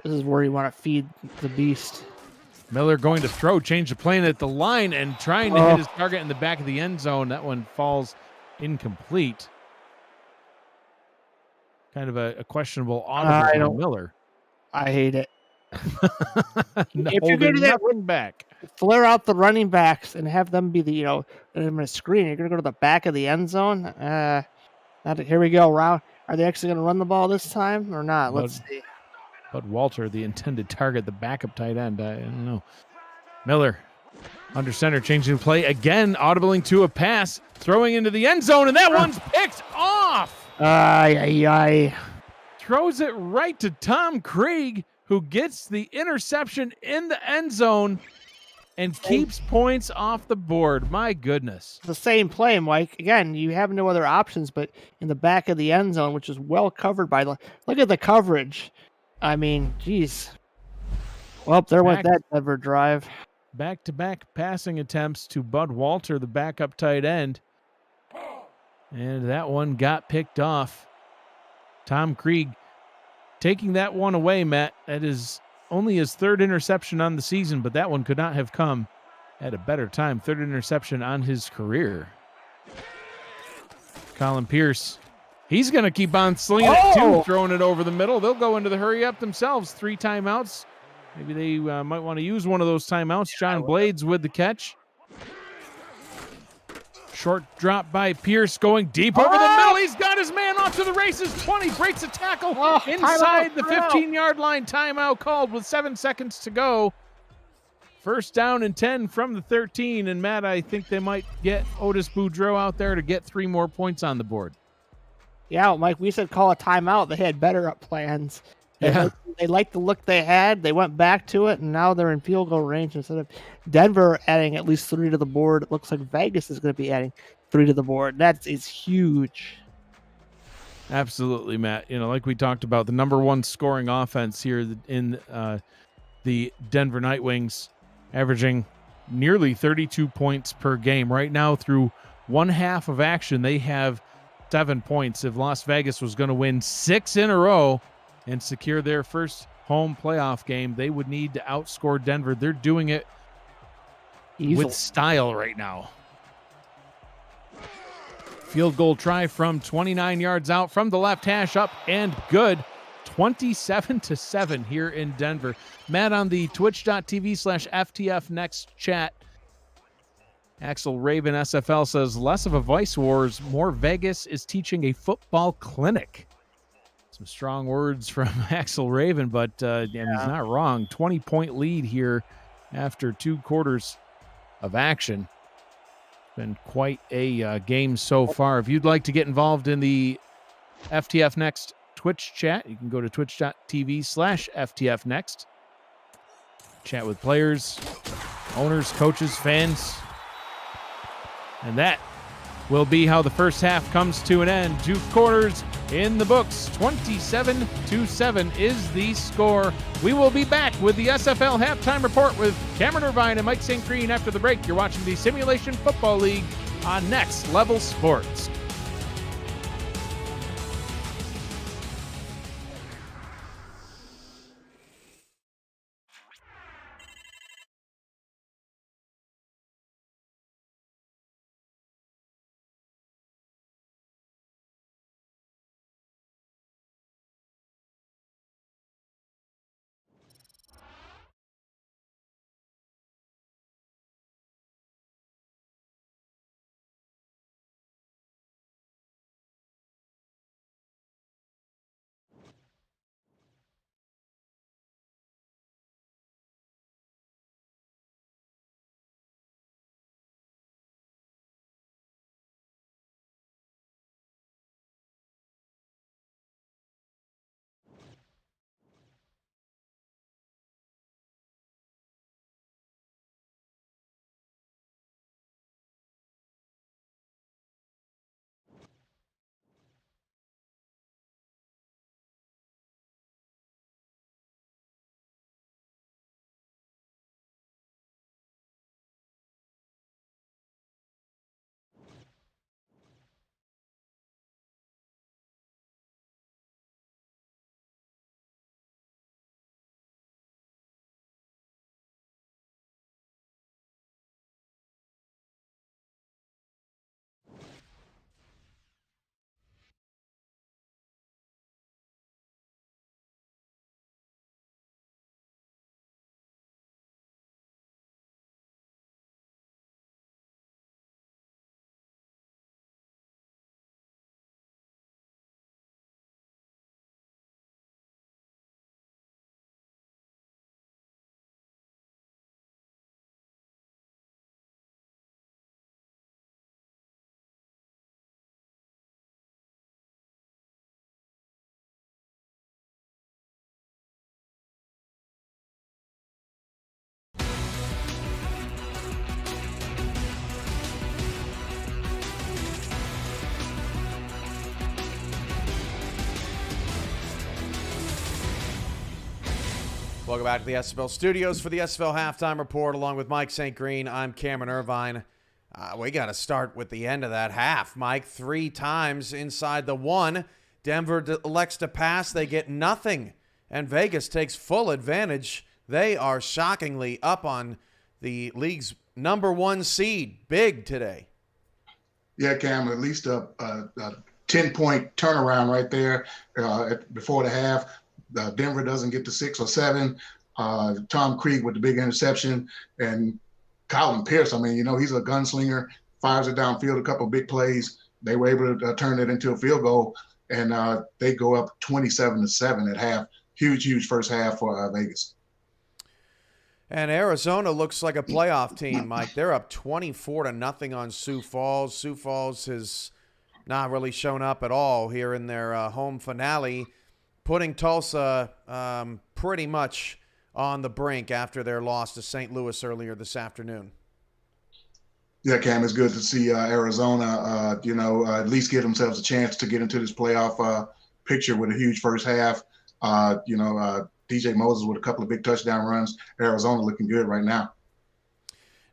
This is where you want to feed the beast. Miller going to throw, change the plane at the line, and trying to hit his target in the back of the end zone. That one falls incomplete. Kind of a questionable audible from Miller. I hate it. If you're going to do that, nothing back. Flare out the running backs and have them be the, in a screen. You're going to go to the back of the end zone. Here we go. Are they actually going to run the ball this time or not? Let's see. But Walter, the intended target, the backup tight end, I don't know. Miller under center, changing the play again, audibling to a pass, throwing into the end zone, and that one's picked off. Throws it right to Tom Krieg, who gets the interception in the end zone and keeps points off the board. My goodness. The same play, Mike. Again, you have no other options but in the back of the end zone, which is well covered by look at the coverage. I mean, geez. Well, there went that Denver drive. Back-to-back passing attempts to Bud Walter, the backup tight end. And that one got picked off. Tom Krieg taking that one away, Matt. That is only his third interception on the season, but that one could not have come at a better time. Third interception on his career. Colin Pierce. He's going to keep on slinging it too, throwing it over the middle. They'll go into the hurry up themselves. 3 timeouts. Maybe they might want to use one of those timeouts. John Blades with the catch. Short drop by Pierce going deep over the middle. He's got his man off to the races. 20, breaks a tackle inside the 15-yard line. Timeout called with 7 seconds to go. First down and 10 from the 13. And Matt, I think they might get Otis Boudreau out there to get 3 more points on the board. Yeah, Mike, we said call a timeout. They had better plans. They liked the look they had. They went back to it, and now they're in field goal range. Instead of Denver adding at least 3 to the board, it looks like Vegas is going to be adding 3 to the board. That is huge. Absolutely, Matt. Like we talked about, the number 1 scoring offense here in the Denver Nightwings, averaging nearly 32 points per game. Right now, through one half of action, they have 7 points. If Las Vegas was going to win 6 in a row and secure their first home playoff game, they would need to outscore Denver. They're doing it with style right now. Field goal try from 29 yards out from the left hash, up and good. 27-7 here in Denver. Matt, on the twitch.tv/FTF Next chat, Axel Raven SFL says, less of a Vice Wars, more Vegas is teaching a football clinic. Some strong words from Axel Raven, but he's not wrong. 20-point lead here after 2 quarters of action. Been quite a game so far. If you'd like to get involved in the FTF Next Twitch chat, you can go to twitch.tv/FTF Next. Chat with players, owners, coaches, fans. And that will be how the first half comes to an end. 2 quarters in the books. 27-7 is the score. We will be back with the SFL halftime report with Cameron Irvine and Mike St. Green after the break. You're watching the Simulation Football League on Next Level Sports. Welcome back to the SFL studios for the SFL Halftime Report. Along with Mike St. Green, I'm Cameron Irvine. We got to start with the end of that half. Mike, 3 times inside the 1. Denver elects to pass. They get nothing. And Vegas takes full advantage. They are shockingly up on the league's #1 seed. Big today. Yeah, Cam, at least a 10-point turnaround right there before the half. Denver doesn't get to 6 or 7. Tom Krieg with the big interception, and Colin Pierce, I mean, you know, he's a gunslinger, fires it downfield, a couple of big plays. They were able to turn it into a field goal, and they go up 27-7 at half. Huge first half for Vegas. And Arizona looks like a playoff team, Mike. They're up 24-0 on Sioux Falls. Sioux Falls has not really shown up at all here in their home finale, putting Tulsa pretty much on the brink after their loss to St. Louis earlier this afternoon. Yeah, Cam, it's good to see Arizona, at least give themselves a chance to get into this playoff picture with a huge first half. DJ Moses with a couple of big touchdown runs. Arizona looking good right now.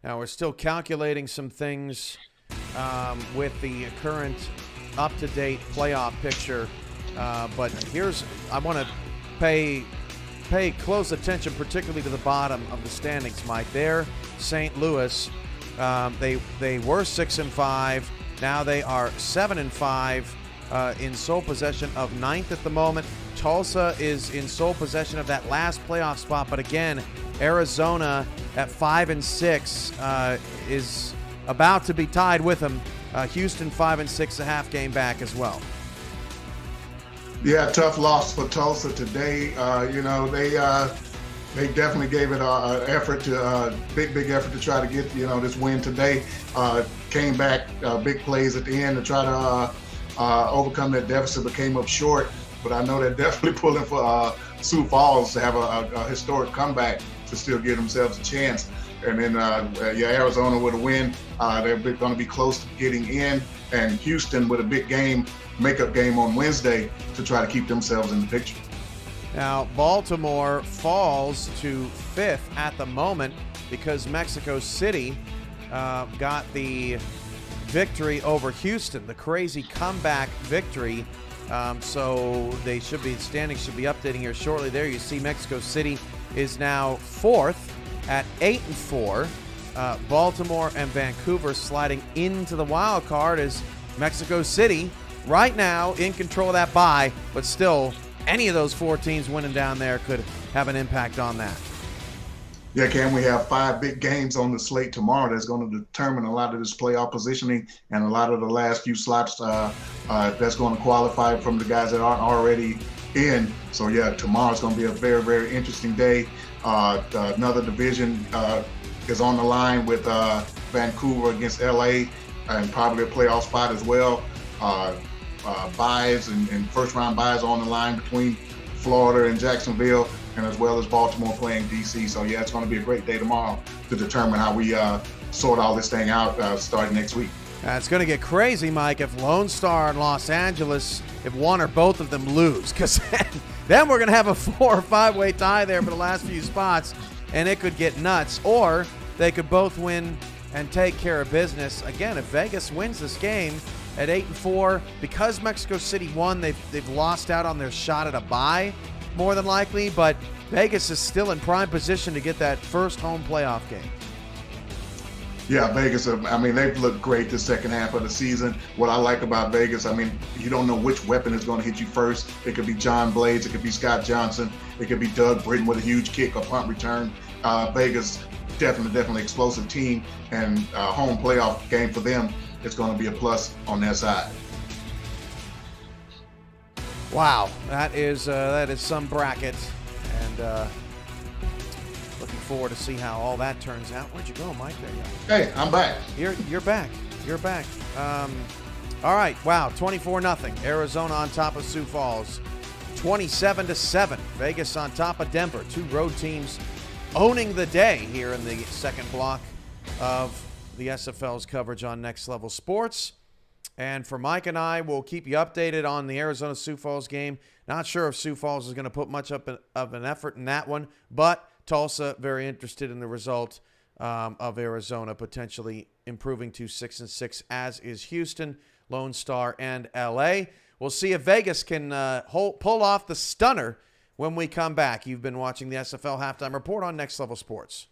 Now, we're still calculating some things with the current up-to-date playoff picture. But I want to pay close attention, particularly to the bottom of the standings, Mike. There, St. Louis, they were 6-5. Now they are 7-5 in sole possession of 9th at the moment. Tulsa is in sole possession of that last playoff spot. But again, Arizona at 5-6 is about to be tied with them. Houston 5-6, a half game back as well. Yeah, tough loss for Tulsa today. They definitely gave it an effort to big effort to try to get this win today. Came back big plays at the end to try to overcome that deficit, but came up short. But I know they're definitely pulling for Sioux Falls to have a historic comeback to still give themselves a chance. And then Arizona with a win, they're going to be close to getting in. And Houston with a big game, makeup game on Wednesday to try to keep themselves in the picture. Now, Baltimore falls to 5th at the moment because Mexico City got the victory over Houston, the crazy comeback victory. So standings should be updating here shortly. There you see Mexico City is now 4th at 8-4. Baltimore and Vancouver sliding into the wild card as Mexico City right now in control of that bye, but still any of those 4 teams winning down there could have an impact on that. Yeah, Cam, we have 5 big games on the slate tomorrow that's going to determine a lot of this playoff positioning and a lot of the last few slots that's going to qualify from the guys that aren't already in. So, yeah, tomorrow's going to be a very, very interesting day. Another division is on the line with Vancouver against LA and probably a playoff spot as well. Buys and first-round buys on the line between Florida and Jacksonville, and as well as Baltimore playing D.C. So, yeah, it's going to be a great day tomorrow to determine how we sort all this thing out starting next week. It's going to get crazy, Mike, if Lone Star and Los Angeles, if one or both of them lose, because then we're going to have a 4 or 5-way tie there for the last few spots, and it could get nuts. Or they could both win and take care of business. Again, if Vegas wins this game at 8-4, because Mexico City won, they've lost out on their shot at a bye, more than likely, but Vegas is still in prime position to get that first home playoff game. Yeah, Vegas, I mean, they've looked great the second half of the season. What I like about Vegas, I mean, you don't know which weapon is going to hit you first. It could be John Blades, it could be Scott Johnson, it could be Doug Britton with a huge kick or punt return. Vegas, definitely explosive team, and home playoff game for them, it's going to be a plus on their side. Wow, that is some bracket, and looking forward to see how all that turns out. Where'd you go, Mike? There you go. Hey, I'm back. You're back. You're back. All right. Wow. 24-0. Arizona on top of Sioux Falls. 27-7. Vegas on top of Denver. 2 road teams owning the day here in the second block of the SFL's coverage on Next Level Sports. And for Mike and I, we'll keep you updated on the Arizona Sioux Falls game. Not sure if Sioux Falls is going to put much up of an effort in that one, but Tulsa very interested in the result of Arizona potentially improving to 6-6, as is Houston, Lone Star, and LA. We'll see if Vegas can pull off the stunner when we come back. You've been watching the SFL Halftime Report on Next Level Sports.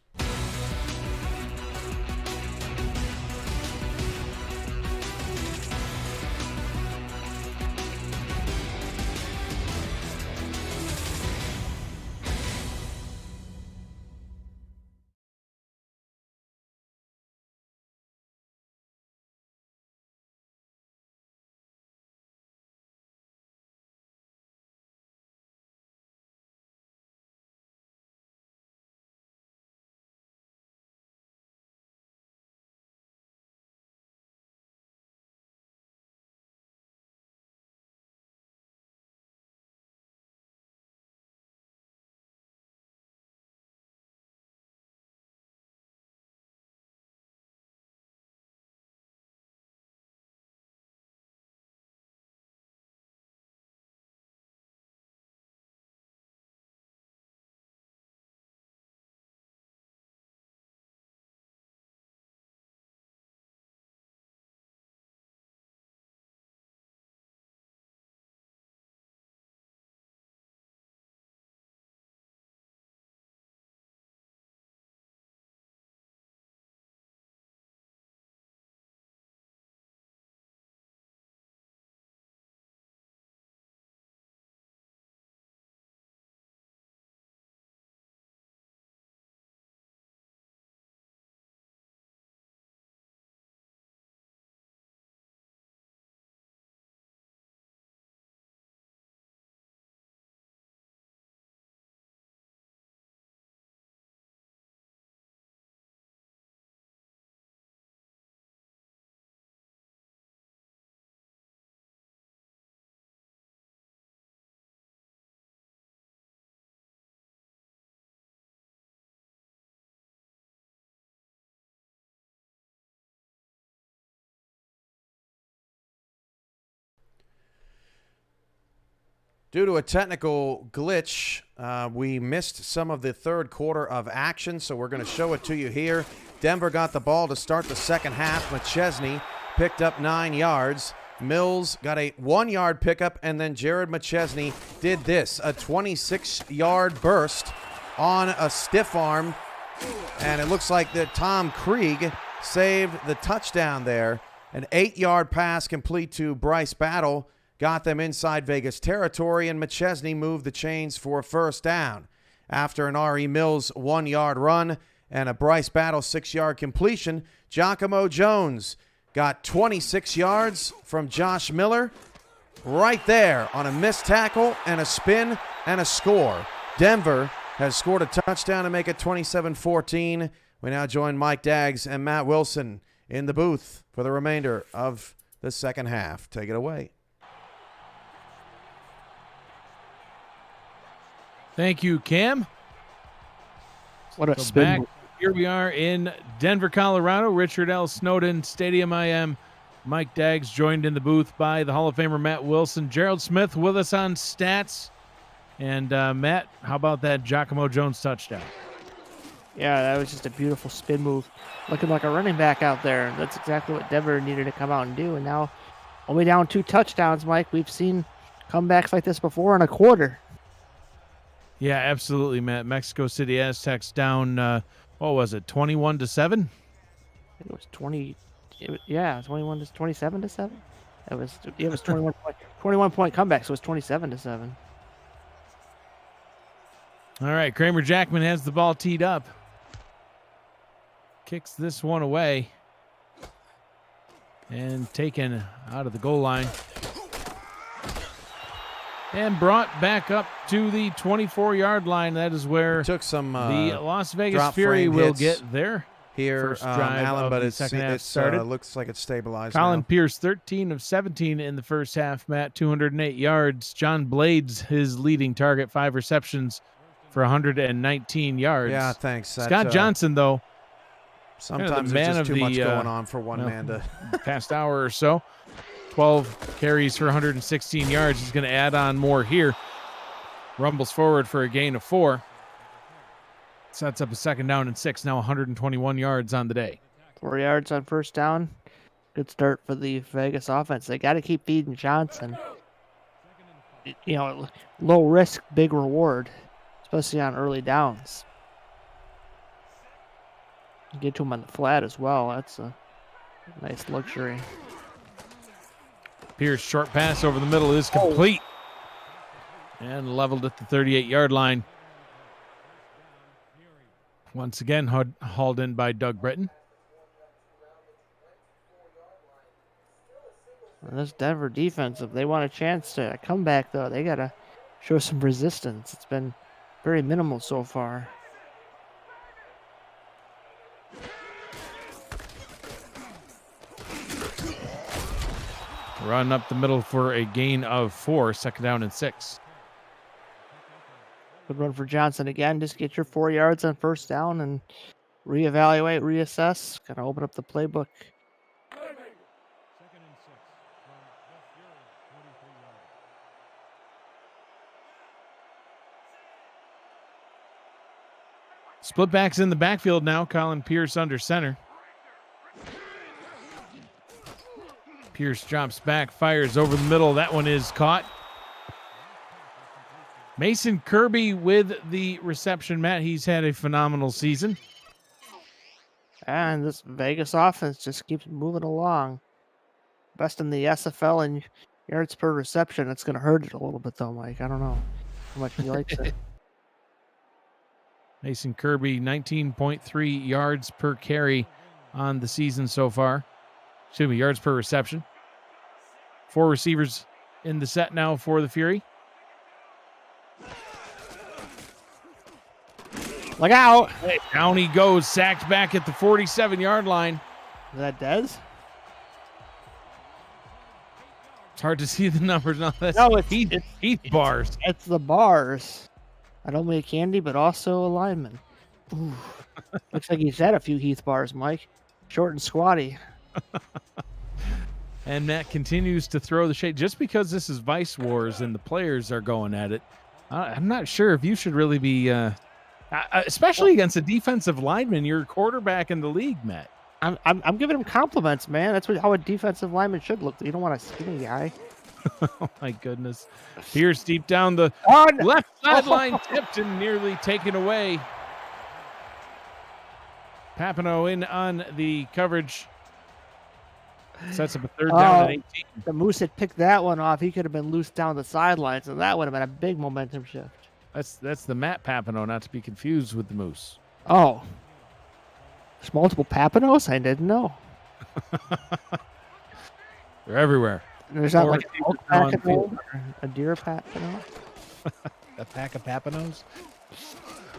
Due to a technical glitch, we missed some of the third quarter of action, so we're going to show it to you here. Denver got the ball to start the second half. McChesney picked up 9 yards. Mills got a 1-yard pickup, and then Jared McChesney did this, a 26-yard burst on a stiff arm, and it looks like that Tom Krieg saved the touchdown there. An 8-yard pass complete to Bryce Battle got them inside Vegas territory, and McChesney moved the chains for a first down. After an R.E. Mills 1-yard run and a Bryce Battle 6-yard completion, Giacomo Jones got 26 yards from Josh Miller right there on a missed tackle and a spin and a score. Denver has scored a touchdown to make it 27-14. We now join Mike Daggs and Matt Wilson in the booth for the remainder of the second half. Take it away. Thank you, Cam. What a So spin back, move. here we are in Denver, Colorado, Richard L. Snowden Stadium. I am Mike Daggs, joined in the booth by the Hall of Famer Matt Wilson. Gerald Smith with us on stats. And Matt, how about that Giacomo Jones touchdown? Yeah, that was just a beautiful spin move. Looking like a running back out there. That's exactly what Denver needed to come out and do. And now, only down 2 touchdowns, Mike. We've seen comebacks like this before in a quarter. Yeah, absolutely, Matt. Mexico City Aztecs down, what was it, 21-7? I think it was 20. Yeah, 27-7. It was 21 point comeback, so it was 27-7. All right, Kramer Jackman has the ball teed up. Kicks this one away. And taken out of the goal line. And brought back up to the 24-yard line. That is where Took some the Las Vegas drop Fury frame will hits get there. here, First drive Alan, of but the it's second half started. looks like it's stabilized Colin now. Pierce, 13 of 17 in the first half, Matt, 208 yards. John Blades, his leading target, 5 receptions for 119 yards. Yeah, thanks. Scott Johnson, though, Sometimes man there's just of too much the, going on for one man to. past hour or so. 12 carries for 116 yards. He's going to add on more here. Rumbles forward for a gain of 4. Sets up a 2nd down and 6. Now 121 yards on the day. 4 yards on first down. Good start for the Vegas offense. They got to keep feeding Johnson. You know, low risk, big reward, especially on early downs. Get to him on the flat as well. That's a nice luxury. Pierce short pass over the middle is complete. And leveled at the 38-yard line. Once again, hauled in by Doug Britton. And this Denver defense, if they want a chance to come back, though, they got to show some resistance. It's been very minimal so far. Run up the middle for a gain of 4, 2nd down and 6. Good run for Johnson again. Just get your 4 yards on first down and reevaluate, reassess. Kind of open up the playbook. Split backs in the backfield now. Colin Pierce under center. Pierce drops back, fires over the middle. That one is caught. Mason Kirby with the reception, Matt. He's had a phenomenal season. And this Vegas offense just keeps moving along. Best in the SFL in yards per reception. It's going to hurt it a little bit, though, Mike. I don't know how much he likes it. Mason Kirby, 19.3 yards per carry on the season so far. Excuse me, yards per reception. 4 receivers in the set now for the Fury. Look out! Down he goes, sacked back at the 47-yard line. Is that Dez? It's hard to see the numbers. No, that's it's Heath Bars. It's the bars. Not only a candy, but also a lineman. Ooh. Looks like he's had a few Heath bars, Mike. Short and squatty. And Matt continues to throw the shade. Just because this is Vice Wars and the players are going at it, I'm not sure if you should really be, especially against a defensive lineman. You're a quarterback in the league, Matt. I'm giving him compliments, man. That's how a defensive lineman should look. You don't want a skinny guy. Oh, my goodness. Pierce deep down the left sideline, tipped and nearly taken away. Papineau in on the coverage. Sets up a 3rd down and 18. The Moose had picked that one off. He could have been loose down the sidelines, and that would have been a big momentum shift. That's the Matt Papineau, not to be confused with the Moose. Oh. There's multiple Papineaus? I didn't know. They're everywhere. There's not like a Papineau or a deer Papineau? A pack of Papineaus?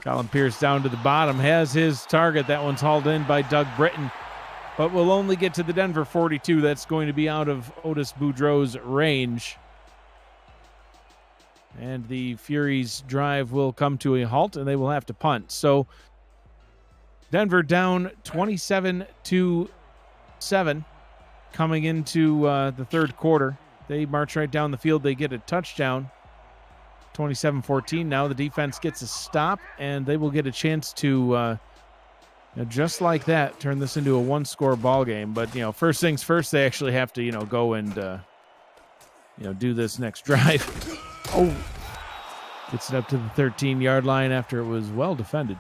Colin Pierce down to the bottom, has his target. That one's hauled in by Doug Britton, but will only get to the Denver 42. That's going to be out of Otis Boudreau's range. And the Furies' drive will come to a halt, and they will have to punt. So Denver down 27-7 coming into the 3rd quarter. They march right down the field. They get a touchdown. 27-14 now. The defense gets a stop, and they will get a chance to, just like that, turn this into a 1-score ball game. But, first things first, they actually have to, go and, do this next drive. Oh. Gets it up to the 13-yard line after it was well defended.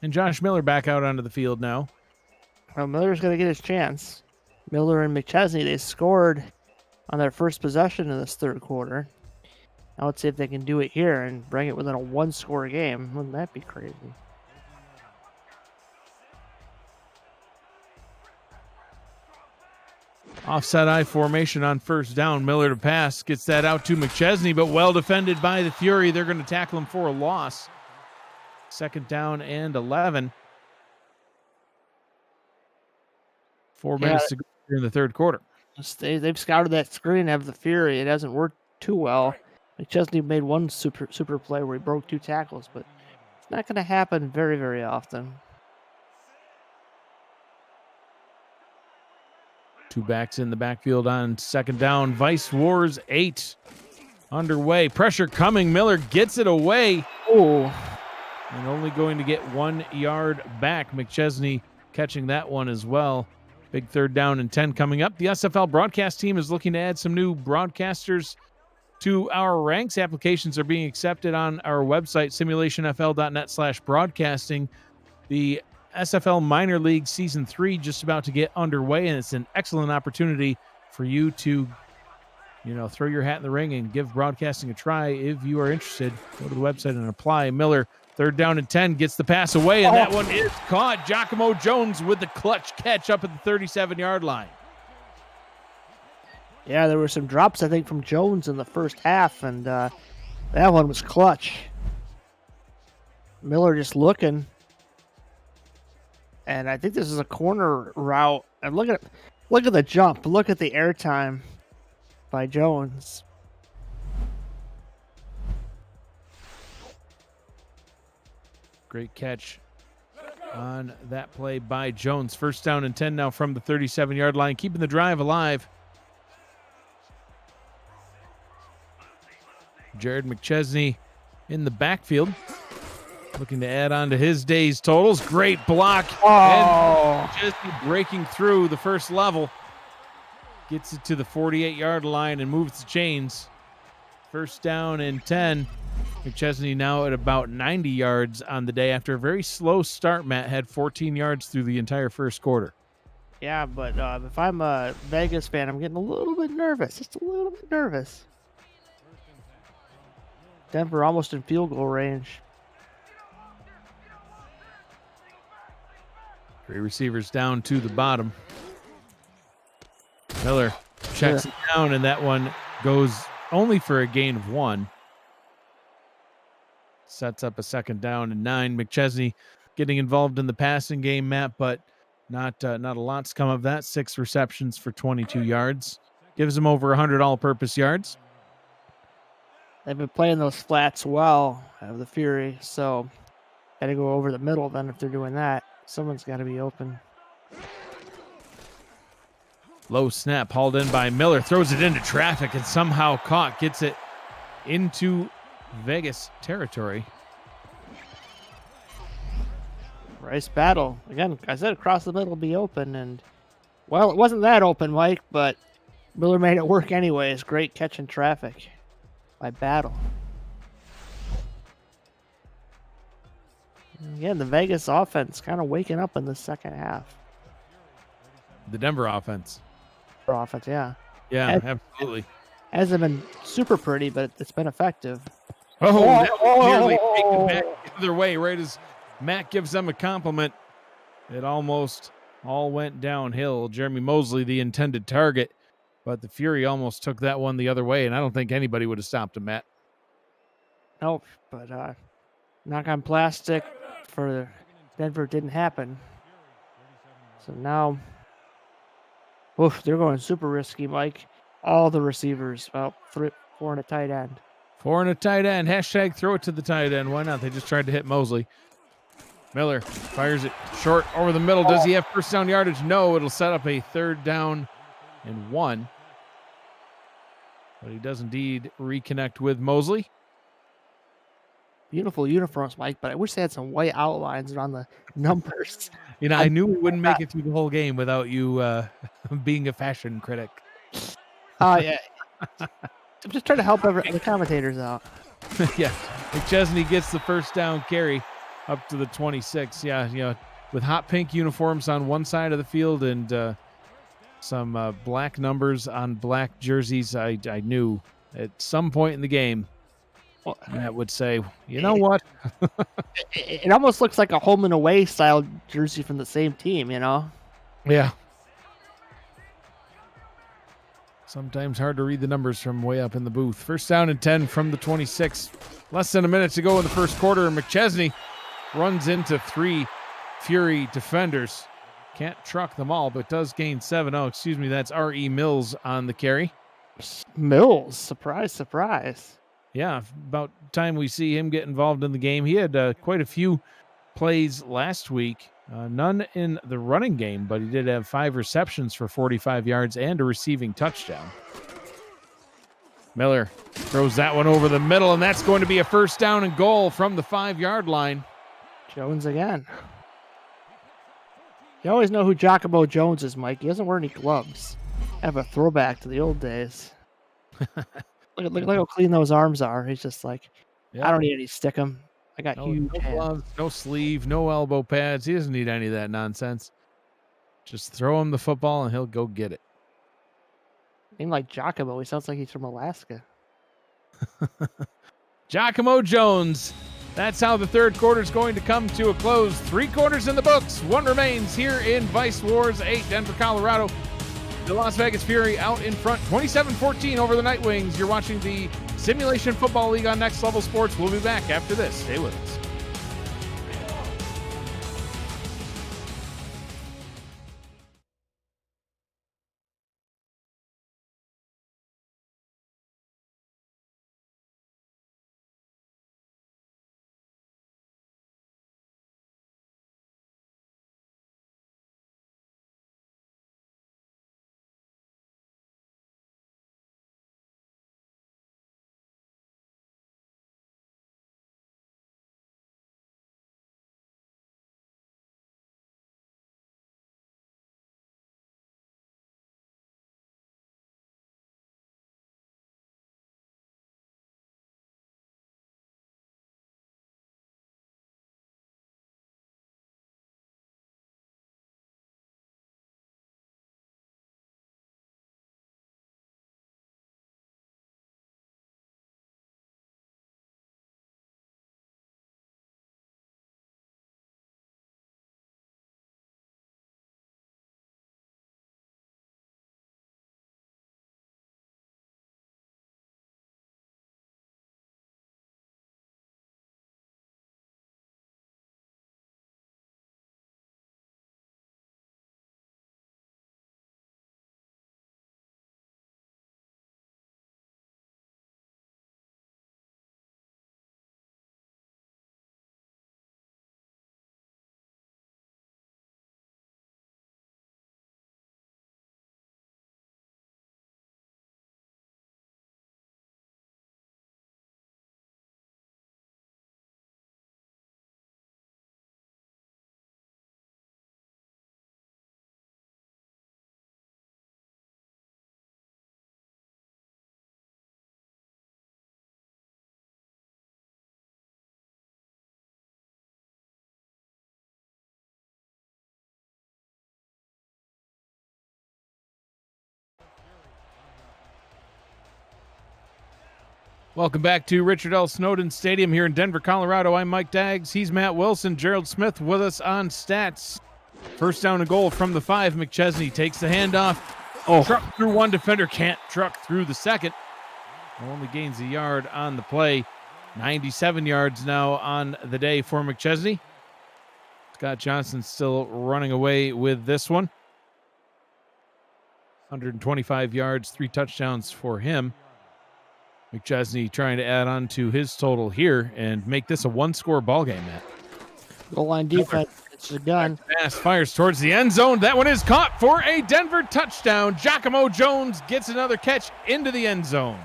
And Josh Miller back out onto the field now. Well, Miller's going to get his chance. Miller and McChesney, they scored on their first possession in this 3rd quarter. Now let's see if they can do it here and bring it within a 1-score game. Wouldn't that be crazy? Offset I formation on first down. Miller to pass. Gets that out to McChesney, but well defended by the Fury. They're going to tackle him for a loss. 2nd down and 11. 4 minutes to go in the 3rd quarter. They've scouted that screen of the Fury. It hasn't worked too well. McChesney made one super play where he broke 2 tackles, but it's not going to happen very, very often. Two backs in the backfield on second down. Vice Wars 8 underway. Pressure coming. Miller gets it away. Oh, And only going to get 1 yard back. McChesney catching that one as well. Big 3rd down and 10 coming up. The SFL broadcast team is looking to add some new broadcasters to our ranks. Applications are being accepted on our website, simulationfl.net/broadcasting. The SFL Minor League Season 3 just about to get underway, and it's an excellent opportunity for you to, throw your hat in the ring and give broadcasting a try. If you are interested, go to the website and apply. Miller, 3rd down and 10, gets the pass away, and that one is caught. Giacomo Jones with the clutch catch up at the 37-yard line. yeah, there were some drops, I think, from Jones in the first half, and that one was clutch. Miller just looking. And I think this is a corner route. And look at the jump. Look at the airtime by Jones. Great catch on that play by Jones. 1st down and 10 now from the 37-yard line, keeping the drive alive. Jared McChesney in the backfield, looking to add on to his day's totals. Great block. And McChesney breaking through the first level. Gets it to the 48-yard line and moves the chains. 1st down and 10. McChesney now at about 90 yards on the day after a very slow start. Matt had 14 yards through the entire first quarter. Yeah, but if I'm a Vegas fan, I'm getting a little bit nervous. Just a little bit nervous. Denver almost in field goal range. 3 receivers down to the bottom. Miller checks it down, and that one goes only for a gain of 1. Sets up a 2nd down and 9. McChesney getting involved in the passing game, Matt, but not a lot's come of that. 6 receptions for 22 yards. Gives him over 100 all-purpose yards. They've been playing those flats well of the Fury, so got to go over the middle then if they're doing that. Someone's got to be open. Low snap hauled in by Miller. Throws it into traffic and somehow caught. Gets it into Vegas territory. Rice battle. Again, I said across the middle be open, and, well, it wasn't that open, Mike, but Miller made it work anyways. Great catch in traffic by Battle. Again, the Vegas offense kind of waking up in the second half. The Denver offense. Offense, yeah. Yeah, absolutely. Hasn't been super pretty, but it's been effective. That was nearly taken back the other way, right as Matt gives them a compliment. It almost all went downhill. Jeremy Mosley, the intended target, but the Fury almost took that one the other way, and I don't think anybody would have stopped him, Matt. Nope, but knock on plastic for Denver didn't happen. So now, they're going super risky, Mike. All the receivers, well, 4 and a tight end. 4 and a tight end. Hashtag throw it to the tight end. Why not? They just tried to hit Mosley. Miller fires it short over the middle. Does he have 1st down yardage? No, it'll set up a 3rd down and 1. But he does indeed reconnect with Mosley. Beautiful uniforms, Mike, but I wish they had some white outlines around the numbers. I knew we wouldn't make it through the whole game without you being a fashion critic. Yeah. I'm just trying to help the commentators out. Yeah. McChesney gets the 1st down carry up to the 26. Yeah, with hot pink uniforms on one side of the field and some black numbers on black jerseys, I knew at some point in the game Matt would say, you know what? It almost looks like a home and away style jersey from the same team, Yeah. Sometimes hard to read the numbers from way up in the booth. 1st down and 10 from the 26. Less than a minute to go in the first quarter. McChesney runs into 3 Fury defenders. Can't truck them all, but does gain 7. Oh, excuse me. That's R.E. Mills on the carry. Mills. Surprise, surprise. Yeah, about time we see him get involved in the game. He had quite a few plays last week None in the running game, but he did have 5 receptions for 45 yards and a receiving touchdown. Miller throws that one over the middle, and that's going to be a first down and goal from the 5-yard line. Jones again. You always know who Giacomo Jones is, Mike. He doesn't wear any gloves. Have a throwback to the old days. look how clean those arms are. He's just like, Yep. I don't need any stick 'em. I got huge no hands. gloves, no sleeve, no elbow pads. He doesn't need any of that nonsense. Just throw him the football and he'll go get it. Name like Giacomo. He sounds like he's from Alaska. Giacomo Jones. That's how the third quarter is going to come to a close. 3 quarters in the books. 1 remains here in Vice Wars 8, Denver, Colorado. The Las Vegas Fury out in front, 27-14 over the Night Wings. You're watching the Simulation Football League on Next Level Sports. We'll be back after this. Stay with us. Welcome back to Richard L. Snowden Stadium here in Denver, Colorado. I'm Mike Daggs. He's Matt Wilson. Gerald Smith with us on stats. First down and goal from the 5. McChesney takes the handoff. Truck through one defender. Can't truck through the second. Only gains a yard on the play. 97 yards now on the day for McChesney. Scott Johnson still running away with this one. 125 yards, 3 touchdowns for him. McChesney trying to add on to his total here and make this a 1-score ball game, Matt. Goal line defense. It's a gun. Pass fires towards the end zone. That one is caught for a Denver touchdown. Giacomo Jones gets another catch into the end zone.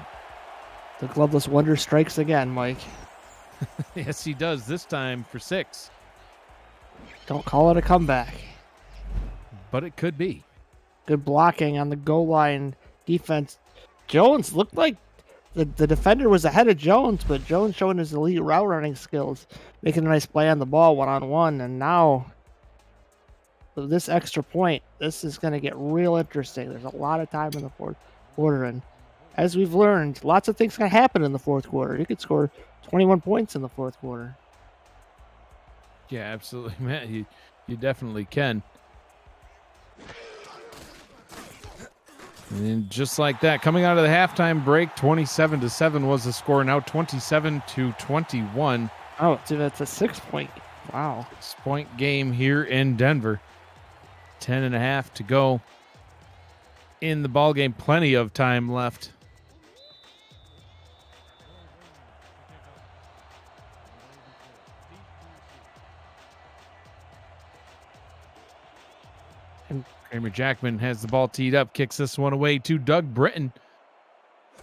The gloveless wonder strikes again, Mike. Yes, he does, this time for 6. Don't call it a comeback. But it could be. Good blocking on the goal line defense. Jones looked like the defender was ahead of Jones, but Jones showing his elite route running skills, making a nice play on the ball one-on-one, and now with this extra point, this is going to get real interesting. There's a lot of time in the fourth quarter, and as we've learned, lots of things can happen in the fourth quarter. You could score 21 points in the fourth quarter. Yeah, absolutely, Matt. You definitely can. And just like that, coming out of the halftime break, 27-7 was the score. Now 27-21. Oh, dude, that's a 6-point. Wow. 6-point game here in Denver. 10.5 to go in the ball game. Plenty of time left. Kramer Jackman has the ball teed up, kicks this one away to Doug Britton,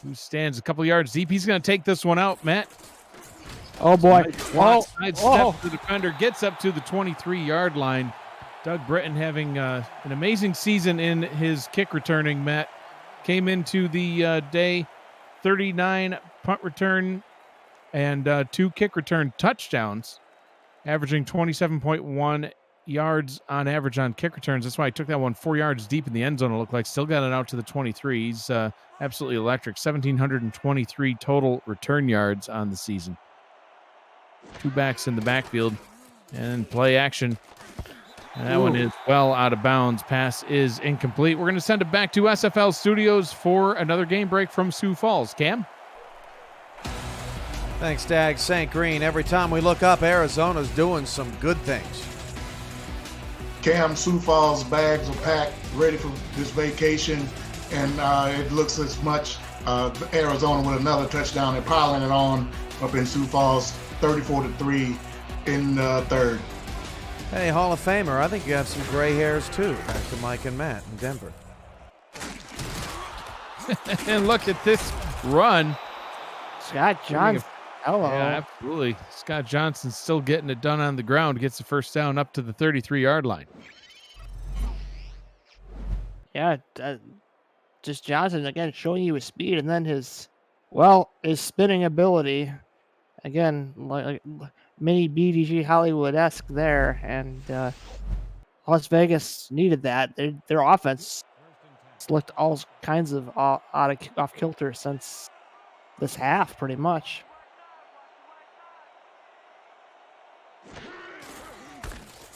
who stands a couple yards deep. He's going to take this one out, Matt. Oh boy! Side step the defender, gets up to the 23-yard line. Doug Britton having an amazing season in his kick returning, Matt. Came into the day 39 punt return and 2 kick return touchdowns, averaging 27.1 yards on average on kick returns. That's why I took that one 4 yards deep in the end zone, it looked like. Still got it out to the 23. He's absolutely electric. 1,723 total return yards on the season. 2 backs in the backfield and play action. And that one is well out of bounds. Pass is incomplete. We're going to send it back to SFL Studios for another game break from Sioux Falls. Cam? Thanks, Dag. St. Green. Every time we look up, Arizona's doing some good things. Cam, Sioux Falls bags are packed, ready for this vacation, and it looks as much Arizona with another touchdown. They're piling it on up in Sioux Falls, 34-3 in third. Hey, Hall of Famer, I think you have some gray hairs too. Back to Mike and Matt in Denver. And look at this run. Scott Johnson. Hello. Yeah, absolutely. Scott Johnson still getting it done on the ground. Gets the first down up to the 33-yard line. Yeah, just Johnson again showing you his speed and then his spinning ability. Again, like mini BDG Hollywood-esque there, and Las Vegas needed that. Their offense looked all kinds of off kilter since this half, pretty much.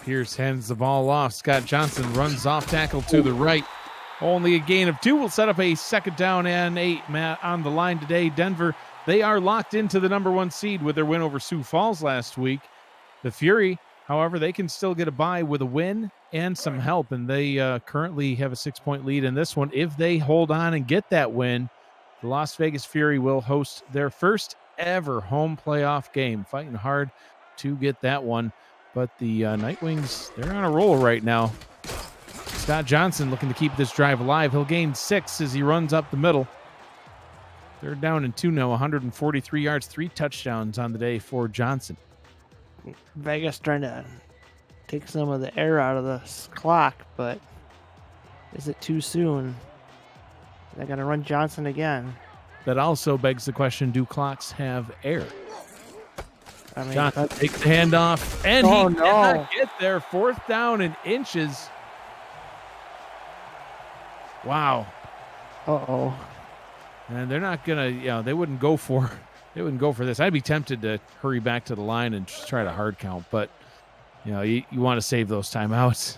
Pierce hands the ball off. Scott Johnson runs off tackle to the right. Only a gain of 2 will set up a 2nd down and 8. Matt, on the line today, Denver, they are locked into the number 1 seed with their win over Sioux Falls last week. The Fury, however, they can still get a bye with a win and some help, and they currently have a 6-point lead in this one. If they hold on and get that win, the Las Vegas Fury will host their first ever home playoff game, fighting hard to get that one. But the Nightwings, they're on a roll right now. Scott Johnson looking to keep this drive alive. He'll gain 6 as he runs up the middle. 3rd down and 2 now, 143 yards, 3 touchdowns on the day for Johnson. Vegas trying to take some of the air out of the clock, but is it too soon? They're going to run Johnson again. That also begs the question, do clocks have air? I mean, Johnson takes the handoff, and he cannot get there. 4th down and inches. Wow. Uh-oh. And they're not going to, they wouldn't go for this. I'd be tempted to hurry back to the line and just try to hard count, but you want to save those timeouts.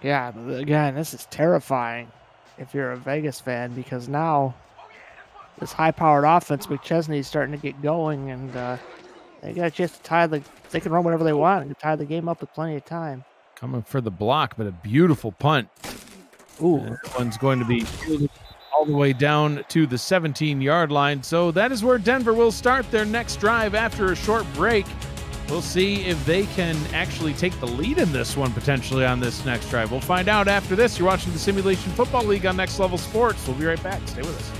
Yeah, but again, this is terrifying if you're a Vegas fan, because now this high-powered offense, McChesney's starting to get going, and they got a chance to they can run whatever they want and tie the game up with plenty of time. Coming for the block, but a beautiful punt. Ooh. And that one's going to be all the way down to the 17-yard line. So that is where Denver will start their next drive after a short break. We'll see if they can actually take the lead in this one potentially on this next drive. We'll find out after this. You're watching the Simulation Football League on Next Level Sports. We'll be right back. Stay with us.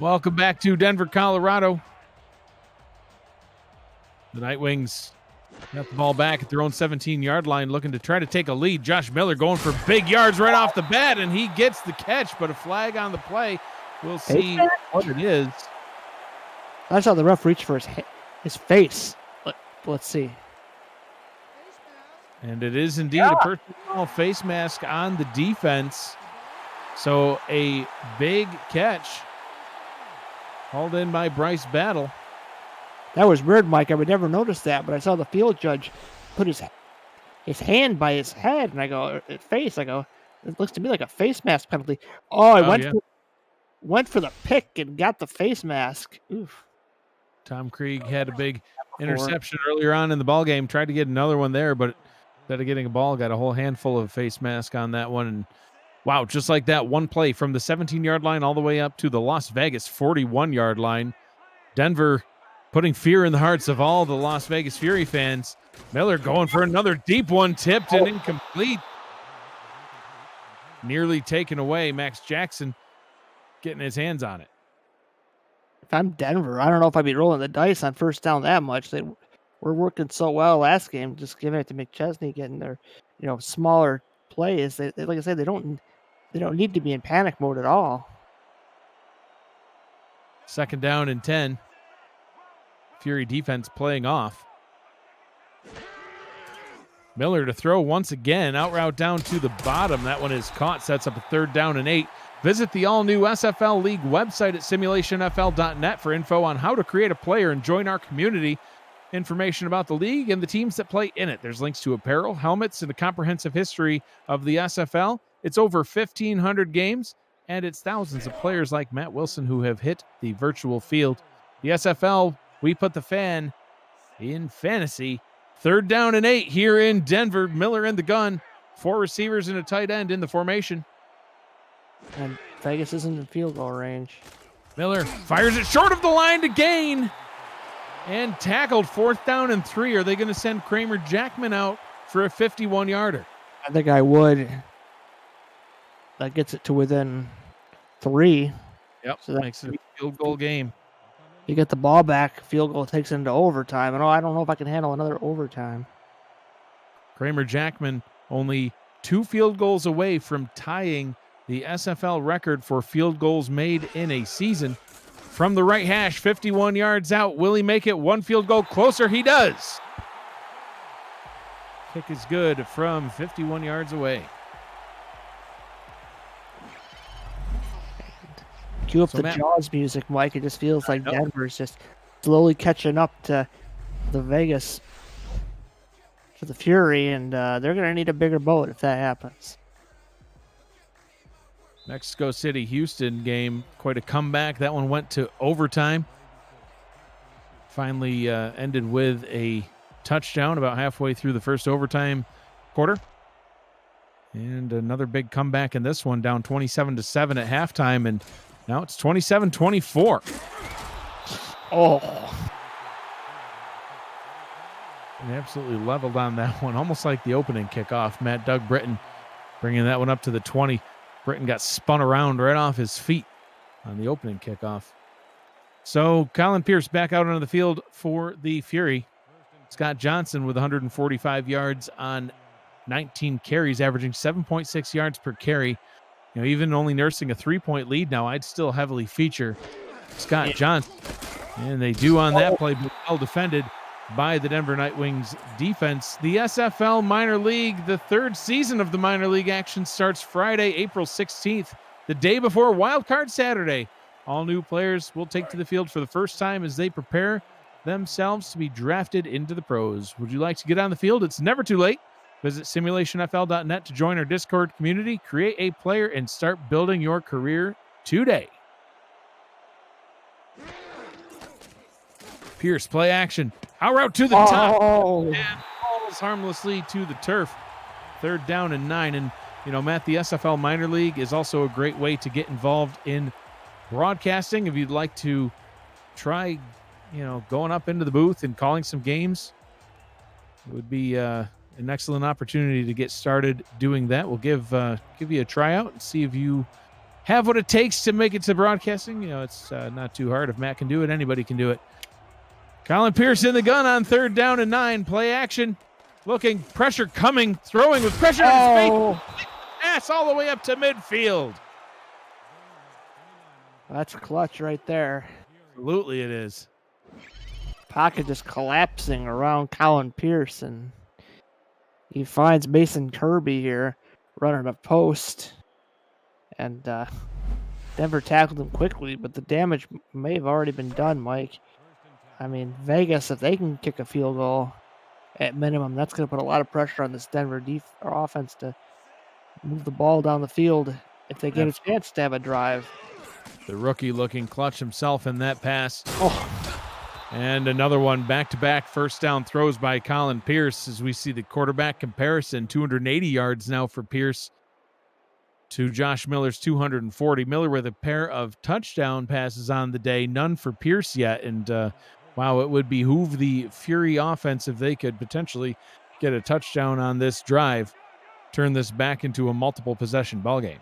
Welcome back to Denver, Colorado. The Nightwings got the ball back at their own 17-yard line, looking to try to take a lead. Josh Miller going for big yards right off the bat, and he gets the catch, but a flag on the play. We'll see what it is. I saw the ref reach for his face. Let's see. And it is indeed a personal face mask on the defense. So a big catch hauled in by Bryce Battle. That was weird, Mike. I would never notice that, but I saw the field judge put his hand by his head, and I go, face. I go, it looks to me like a face mask penalty. Went for the pick and got the face mask. Oof. Tom Krieg had a big interception earlier on in the ball game. Tried to get another one there, but instead of getting a ball, got a whole handful of face mask on that one. And wow, just like that, one play from the 17-yard line all the way up to the Las Vegas 41-yard line. Denver putting fear in the hearts of all the Las Vegas Fury fans. Miller going for another deep one, tipped and incomplete. Nearly taken away. Max Jackson getting his hands on it. If I'm Denver, I don't know if I'd be rolling the dice on first down that much. They were working so well last game, just giving it to McChesney, getting their, smaller plays. They like I said, they don't need to be in panic mode at all. Second down and 10. Fury defense playing off. Miller to throw once again. Out route down to the bottom. That one is caught. Sets up a third down and 8. Visit the all-new SFL League website at simulationfl.net for info on how to create a player and join our community. Information about the league and the teams that play in it. There's links to apparel, helmets, and a comprehensive history of the SFL. It's over 1,500 games, and it's thousands of players like Matt Wilson who have hit the virtual field. The SFL, we put the fan in fantasy. Third down and 8 here in Denver. Miller in the gun. 4 receivers and a tight end in the formation. And Vegas isn't in field goal range. Miller fires it short of the line to gain. And tackled. 4th down and 3. Are they going to send Kramer Jackman out for a 51-yarder? I think I would. That gets it to within 3. Yep, so that makes it a field goal game. You get the ball back, field goal takes it into overtime. And I don't know if I can handle another overtime. Kramer Jackman only 2 field goals away from tying the SFL record for field goals made in a season. From the right hash, 51 yards out. Will he make it 1 field goal closer? He does. Kick is good from 51 yards away. Cue up the Jaws music, Mike. It just feels like Denver's just slowly catching up to the Vegas, to the Fury, and they're going to need a bigger boat if that happens. Mexico City, Houston game, quite a comeback. That one went to overtime. Finally ended with a touchdown about halfway through the first overtime quarter. And another big comeback in this one, down 27-7 at halftime, and now it's 27-24. Oh. And absolutely leveled on that one, almost like the opening kickoff. Doug Britton bringing that one up to the 20. Britton got spun around right off his feet on the opening kickoff. So Colin Pierce back out onto the field for the Fury. Scott Johnson with 145 yards on 19 carries, averaging 7.6 yards per carry. Even only nursing a 3-point lead now, I'd still heavily feature Scott Johnson. And they do on that play, but well defended by the Denver Nightwings defense. The SFL Minor League, the 3rd season of the Minor League action starts Friday, April 16th, the day before Wild Card Saturday. All new players will take to the field for the first time as they prepare themselves to be drafted into the pros. Would you like to get on the field? It's never too late. Visit simulationfl.net to join our Discord community, create a player, and start building your career today. Pierce, play action. Out route to the top. And falls harmlessly to the turf. 3rd down and 9. And, Matt, the SFL Minor League is also a great way to get involved in broadcasting. If you'd like to try, going up into the booth and calling some games, it would be an excellent opportunity to get started doing that. We'll give you a tryout and see if you have what it takes to make it to broadcasting. It's not too hard. If Matt can do it, anybody can do it. Colin Pierce in the gun on 3rd down and 9. Play action. Looking, pressure coming, throwing with pressure on his face. Pass all the way up to midfield. That's clutch right there. Absolutely it is. Pocket just collapsing around Colin Pierce, and he finds Mason Kirby here running a post. And Denver tackled him quickly, but the damage may have already been done, Mike. I mean, Vegas, if they can kick a field goal at minimum, that's going to put a lot of pressure on this Denver offense to move the ball down the field if they get a chance to have a drive. The rookie looking clutch himself in that pass. Oh. And another one, back-to-back first down throws by Colin Pierce as we see the quarterback comparison. 280 yards now for Pierce to Josh Miller's 240. Miller with a pair of touchdown passes on the day, none for Pierce yet. And wow, it would behoove the Fury offense if they could potentially get a touchdown on this drive, turn this back into a multiple possession ball game.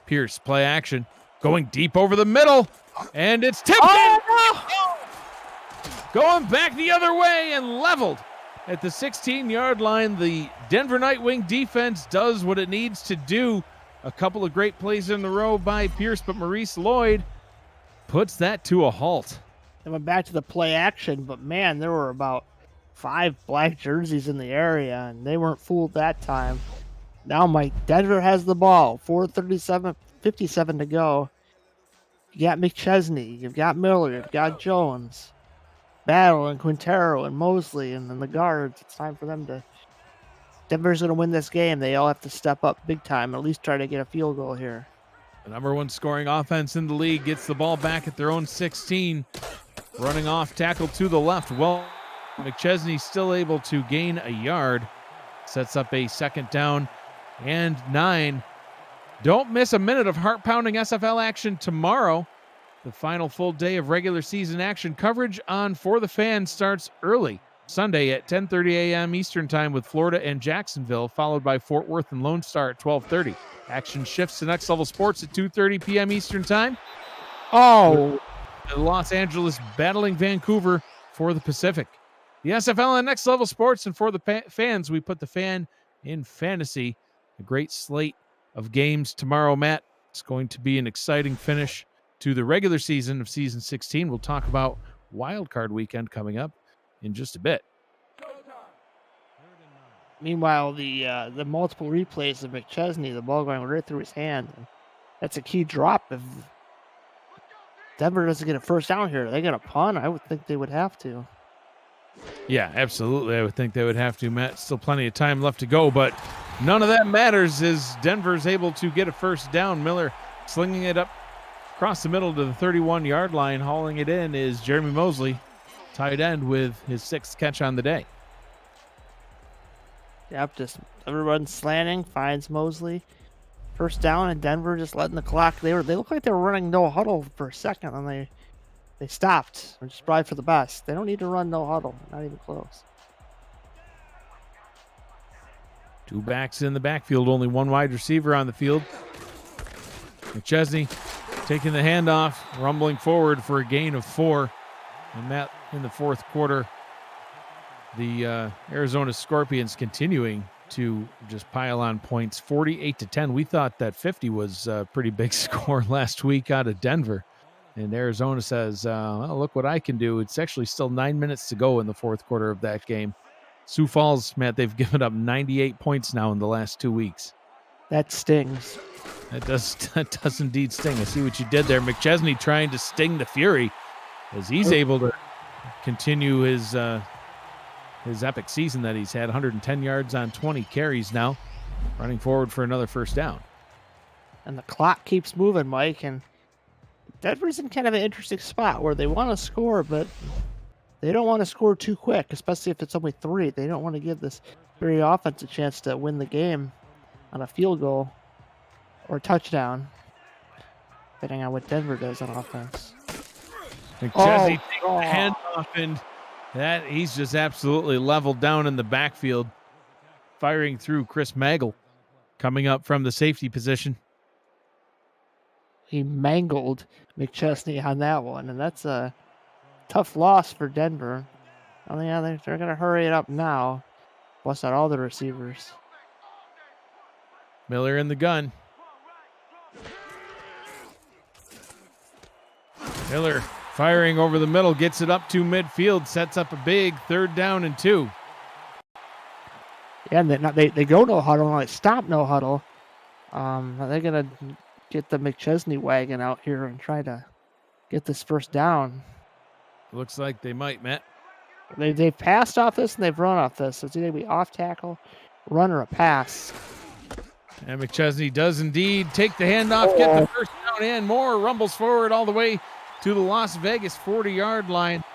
Pierce, play action, going deep over the middle, and it's tipped in. No! Going back the other way and leveled at the 16-yard line. The Denver Nightwing defense does what it needs to do. A couple of great plays in the row by Pierce, but Maurice Lloyd puts that to a halt. They went back to the play action, but man, there were about 5 black jerseys in the area, and they weren't fooled that time. Now, Mike, Denver has the ball. 4:57 to go. You got McChesney, you've got Miller, you've got Jones, Battle and Quintero and Mosley, and then the guards. It's time for them to. Denver's going to win this game. They all have to step up big time, at least try to get a field goal here. The number 1 scoring offense in the league gets the ball back at their own 16. Running off, tackle to the left. Well, McChesney still able to gain a yard. Sets up a 2nd down and 9. Don't miss a minute of heart-pounding SFL action tomorrow. The final full day of regular season action coverage on For the Fans starts early. Sunday at 10:30 a.m. Eastern Time with Florida and Jacksonville, followed by Fort Worth and Lone Star at 12:30. Action shifts to Next Level Sports at 2:30 p.m. Eastern Time. Oh! Los Angeles battling Vancouver for the Pacific. The SFL and Next Level Sports, and For the Fans, we put the fan in fantasy. A great slate of games tomorrow, Matt. It's going to be an exciting finish to the regular season of Season 16. We'll talk about Wild Card Weekend coming up in just a bit. Meanwhile, the multiple replays of McChesney, the ball going right through his hand. That's a key drop. If Denver doesn't get a first down here, are they going to punt? I would think they would have to. Yeah, absolutely. I would think they would have to, Matt. Still plenty of time left to go, but none of that matters as Denver's able to get a first down. Miller slinging it up across the middle to the 31-yard line. Hauling it in is Jeremy Mosley, tight end, with his 6th catch on the day. Yep, just everyone slanting, finds Mosley. First down, and Denver just letting the clock. They look like they were running no huddle for a second, and they stopped, which is probably for the best. They don't need to run no huddle, not even close. 2 backs in the backfield, only 1 wide receiver on the field. McChesney taking the handoff, rumbling forward for a gain of 4. And that in the 4th quarter, the Arizona Scorpions continuing to just pile on points, 48-10. We thought that 50 was a pretty big score last week out of Denver. And Arizona says, well, look what I can do. It's actually still 9 minutes to go in the 4th quarter of that game. Sioux Falls, Matt, they've given up 98 points now in the last 2 weeks. That stings. That does indeed sting. I see what you did there. McChesney trying to sting the Fury as he's able to continue his epic season that he's had. 110 yards on 20 carries now, running forward for another first down. And the clock keeps moving, Mike, and Denver's in kind of an interesting spot where they want to score, but they don't want to score too quick, especially if it's only 3. They don't want to give this Fury offense a chance to win the game on a field goal or touchdown, depending on what Denver does on offense. McChesney takes the handoff, and that he's just absolutely leveled down in the backfield, firing through Chris Magel. coming up from the safety position. He mangled McChesney on that one, and that's a tough loss for Denver. Oh yeah, they're going to hurry it up now. Bust out all the receivers. Miller in the gun. Miller firing over the middle, gets it up to midfield, sets up a big 3rd down and 2. Yeah, and they go no huddle, like stop no huddle. They're going to get the McChesney wagon out here and try to get this first down. Looks like they might, Matt. They've passed off this and they've run off this. So it's either be off tackle, run, or a pass. And McChesney does indeed take the handoff, get the first down, and more. Rumbles forward all the way to the Las Vegas 40-yard line.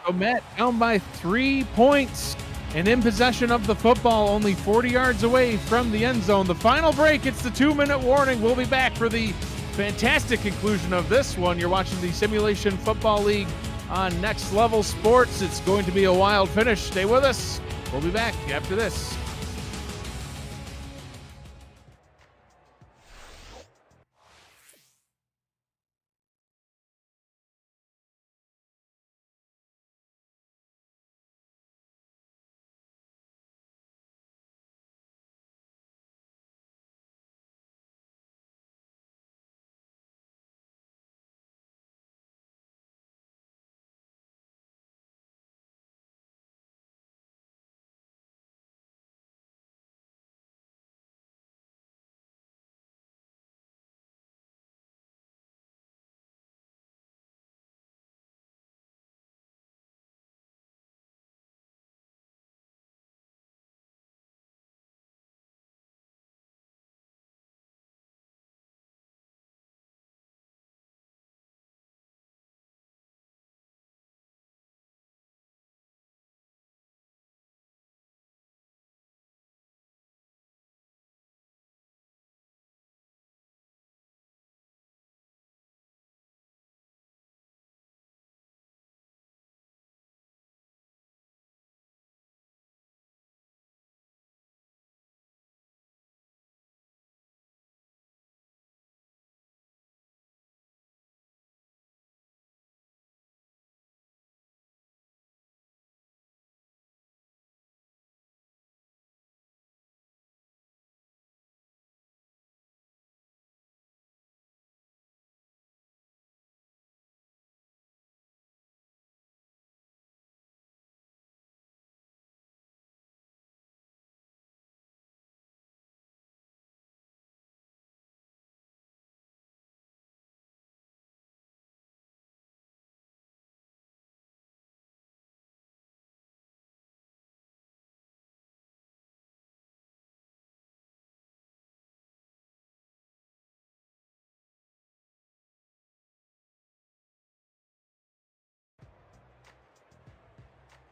So Matt down by 3 points and in possession of the football, only 40 yards away from the end zone. The final break, it's the 2-minute warning. We'll be back for the fantastic conclusion of this one. You're watching the Simulation Football League on Next Level Sports. It's going to be a wild finish. Stay with us. We'll be back after this.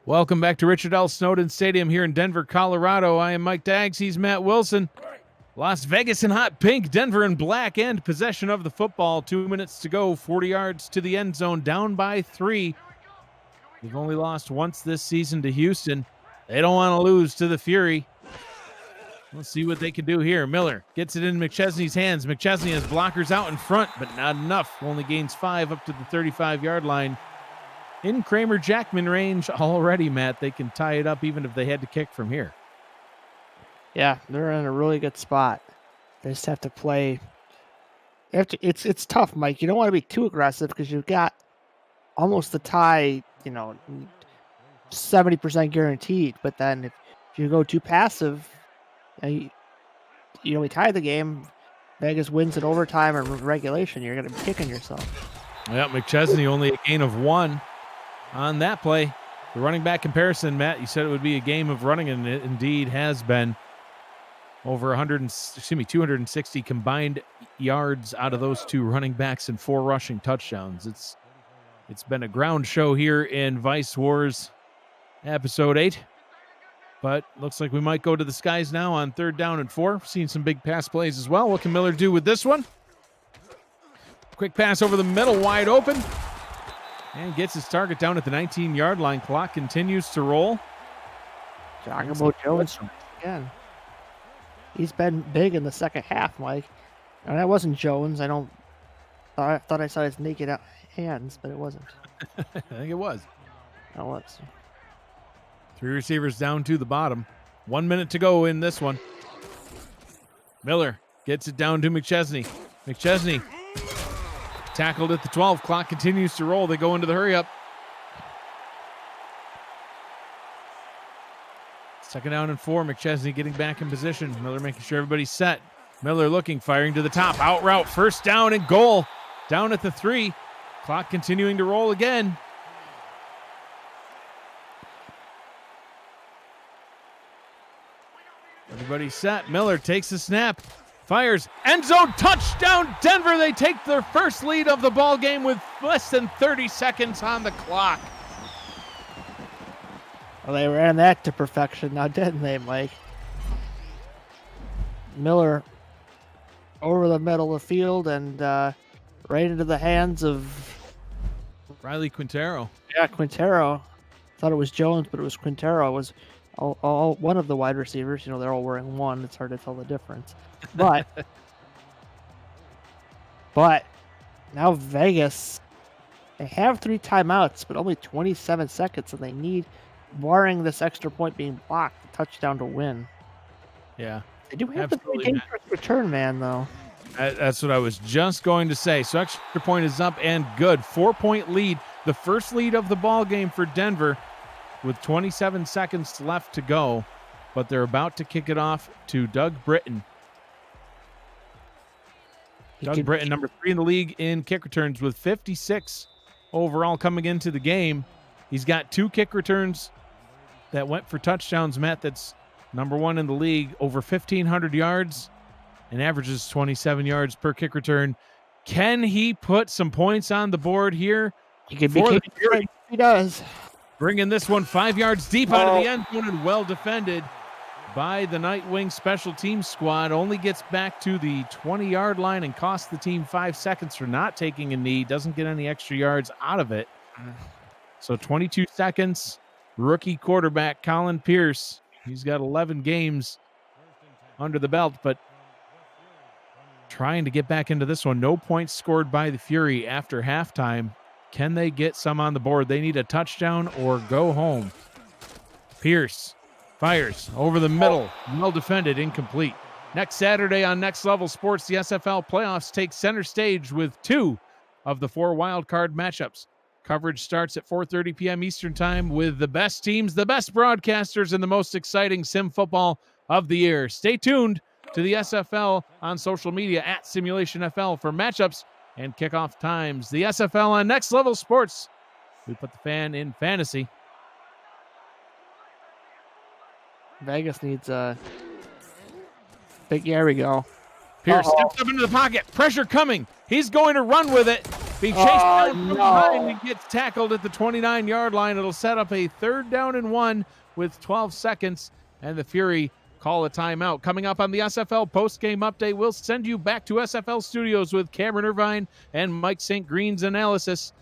Welcome back to Richard L. Snowden Stadium here in Denver, Colorado. I am Mike Daggs. He's Matt Wilson. Las Vegas in hot pink, Denver in black, and possession of the football. 2 minutes to go, 40 yards to the end zone, down by 3. We've only lost once this season to Houston. They don't want to lose to the Fury. Let's see what they can do here. Miller gets it in McChesney's hands. McChesney has blockers out in front, but not enough. Only gains 5 up to the 35-yard line. In Kramer-Jackman range already, Matt. They can tie it up even if they had to kick from here. Yeah, they're in a really good spot. They just have to play. It's tough, Mike. You don't want to be too aggressive because you've got almost the tie, 70% guaranteed. But then if you go too passive, we tie the game. Vegas wins in overtime or regulation. You're going to be kicking yourself. Yeah, McChesney only a gain of 1 on that play. The running back comparison, Matt, you said it would be a game of running, and it indeed has been. Over 260 combined yards out of those 2 running backs and 4 rushing touchdowns. It's been a ground show here in Vice Wars episode 8. But looks like we might go to the skies now on 3rd down and 4. Seen some big pass plays as well. What can Miller do with this one? Quick pass over the middle, wide open. And gets his target down at the 19-yard line. Clock continues to roll. Giacomo Jones again. He's been big in the second half, Mike. And that wasn't Jones. I thought I saw his naked hands, but it wasn't. I think it was. No, it was. 3 receivers down to the bottom. 1 minute to go in this one. Miller gets it down to McChesney. McChesney tackled at the 12. Clock continues to roll. They go into the hurry up. 2nd down and 4. McChesney getting back in position. Miller making sure everybody's set. Miller looking, firing to the top. Out route, 1st down and goal. Down at the 3. Clock continuing to roll again. Everybody's set. Miller takes the snap. Fires. End zone touchdown Denver. They take their first lead of the ball game with less than 30 seconds on the clock. Well, they ran that to perfection now, didn't they, Mike? Miller over the middle of the field and right into the hands of Riley Quintero. Yeah, Quintero. Thought it was Jones, but it was Quintero. It was all one of the wide receivers. You know, they're all wearing one. It's hard to tell the difference. But now Vegas, they have 3 timeouts, but only 27 seconds, and they need, barring this extra point being blocked, a touchdown to win. Yeah. They do have Absolutely, the dangerous return man, though. That's what I was just going to say. So extra point is up and good. 4-point lead. The first lead of the ball game for Denver with 27 seconds left to go. But they're about to kick it off to Doug Britton. Doug Britton, number 3 in the league in kick returns with 56 overall coming into the game. He's got 2 kick returns that went for touchdowns, Matt. That's number 1 in the league, over 1,500 yards and averages 27 yards per kick return. Can he put some points on the board here? He could be he does. Bringing this one 5 yards deep out of the end zone and well defended by the Nightwing special teams squad. Only gets back to the 20-yard line and costs the team 5 seconds for not taking a knee. Doesn't get any extra yards out of it. So 22 seconds. Rookie quarterback Colin Pierce. He's got 11 games under the belt, but trying to get back into this one. No points scored by the Fury after halftime. Can they get some on the board? They need a touchdown or go home. Pierce fires over the middle. Well defended, incomplete. Next Saturday on Next Level Sports, the SFL playoffs take center stage with 2 of the 4 wildcard matchups. Coverage starts at 4:30 p.m. Eastern Time with the best teams, the best broadcasters, and the most exciting sim football of the year. Stay tuned to the SFL on social media at Simulationfl for matchups and kickoff times. The SFL on Next Level Sports. We put the fan in fantasy. Vegas needs a big. There we go. Pierce steps up into the pocket. Pressure coming. He's going to run with it. Be chased down from behind and gets tackled at the 29-yard line. It'll set up a 3rd down and 1 with 12 seconds, and the Fury call a timeout. Coming up on the SFL post-game update, we'll send you back to SFL Studios with Cameron Irvine and Mike St. Green's analysis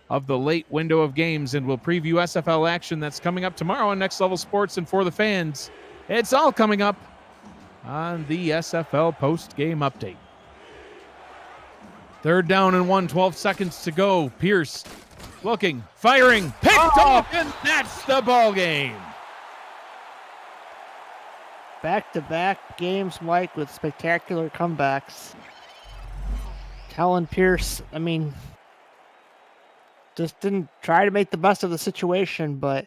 of the late window of games, and we'll preview SFL action that's coming up tomorrow on Next Level Sports and for the fans. It's all coming up on the SFL post-game update. 3rd down and 1, 12 seconds to go. Pierce looking, firing, picked off, and that's the ball game. Back-to-back games, Mike, with spectacular comebacks. Colin Pierce, I mean, just didn't try to make the best of the situation, but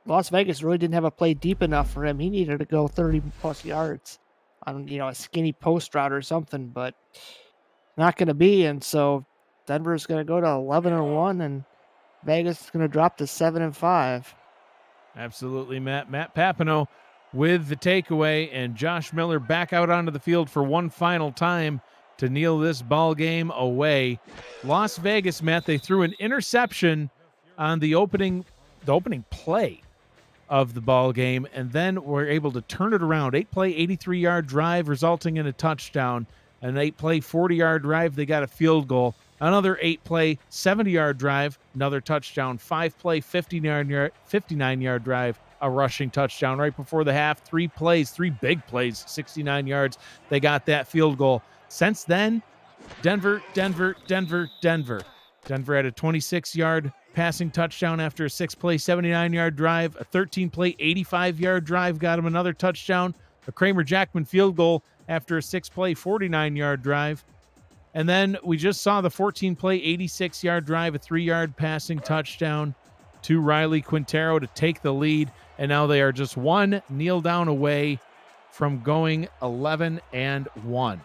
Las Vegas really didn't have a play deep enough for him. He needed to go 30-plus yards on, a skinny post route or something, but not going to be, and so Denver's going to go to 11-1, and Vegas is going to drop to 7-5. Absolutely, Matt. Matt Papineau with the takeaway, and Josh Miller back out onto the field for one final time to kneel this ball game away. Las Vegas, Matt, they threw an interception on the opening play of the ball game, and then were able to turn it around. 8-play, 83-yard drive resulting in a touchdown. An 8-play, 40-yard drive, they got a field goal. Another 8-play, 70-yard drive, another touchdown. 5-play, 59-yard drive, a rushing touchdown right before the half. 3 plays, 3 big plays, 69 yards. They got that field goal. Since then, Denver had a 26-yard passing touchdown after a 6-play, 79-yard drive. A 13-play, 85-yard drive got him another touchdown. A Kramer-Jackman field goal after a 6-play, 49-yard drive. And then we just saw the 14-play, 86-yard drive, a 3-yard passing touchdown to Riley Quintero to take the lead. And now they are just one kneel down away from going 11-1.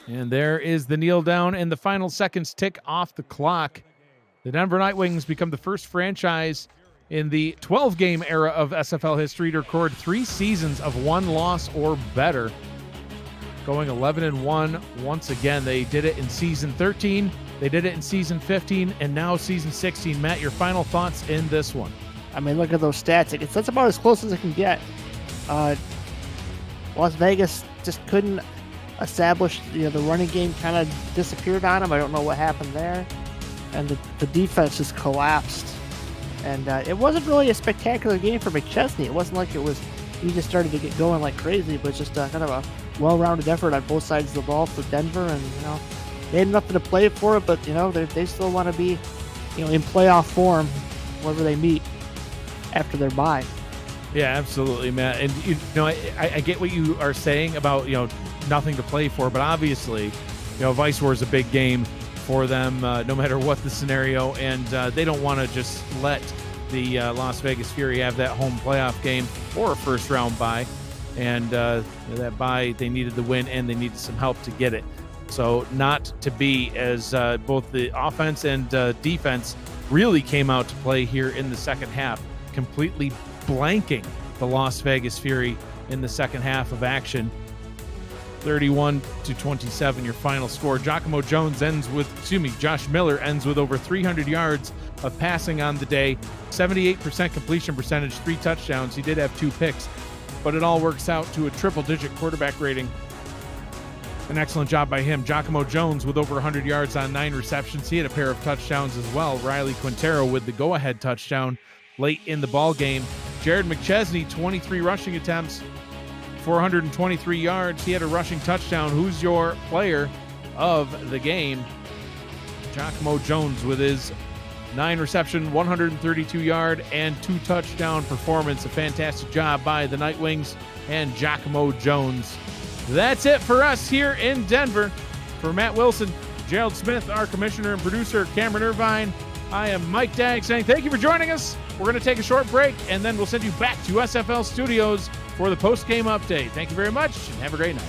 And there is the kneel down, and the final seconds tick off the clock. The Denver Nightwings become the first franchise in the 12-game era of SFL history to record 3 seasons of 1 loss or better, going 11-1 once again. They did it in season 13, they did it in season 15, and now season 16. Matt, your final thoughts in this one? I mean, look at those stats. That's about as close as it can get. Las Vegas just couldn't establish, the running game kind of disappeared on them. I don't know what happened there. And the defense just collapsed. And it wasn't really a spectacular game for McChesney. It wasn't like he just started to get going like crazy, but just kind of a well-rounded effort on both sides of the ball for Denver. And, they had nothing to play for, but, they still want to be, in playoff form whenever they meet after their bye. Yeah, absolutely, Matt. And, I get what you are saying about, nothing to play for, but obviously, Vice War is a big game for them, no matter what the scenario, and they don't want to just let the Las Vegas Fury have that home playoff game or a first-round bye, and that bye, they needed the win, and they needed some help to get it. So not to be, as both the offense and defense really came out to play here in the second half, completely blanking the Las Vegas Fury in the second half of action. 31-27, your final score. Josh Miller ends with over 300 yards of passing on the day, 78% completion percentage, 3 touchdowns. He did have 2 picks, but it all works out to a triple-digit quarterback rating. An excellent job by him. Giacomo Jones with over 100 yards on 9 receptions. He had a pair of touchdowns as well. Riley Quintero with the go-ahead touchdown late in the ball game. Jared McChesney, 23 rushing attempts, 423 yards. He had a rushing touchdown. Who's your player of the game? Giacomo Jones with his 9 reception, 132 yard and 2 touchdown performance. A fantastic job by the Nightwings and Giacomo Jones. That's it for us here in Denver. For Matt Wilson, Gerald Smith, our commissioner and producer, Cameron Irvine, I am Mike Dagg saying thank you for joining us. We're going to take a short break, and then we'll send you back to SFL Studios for the post-game update. Thank you very much, and have a great night.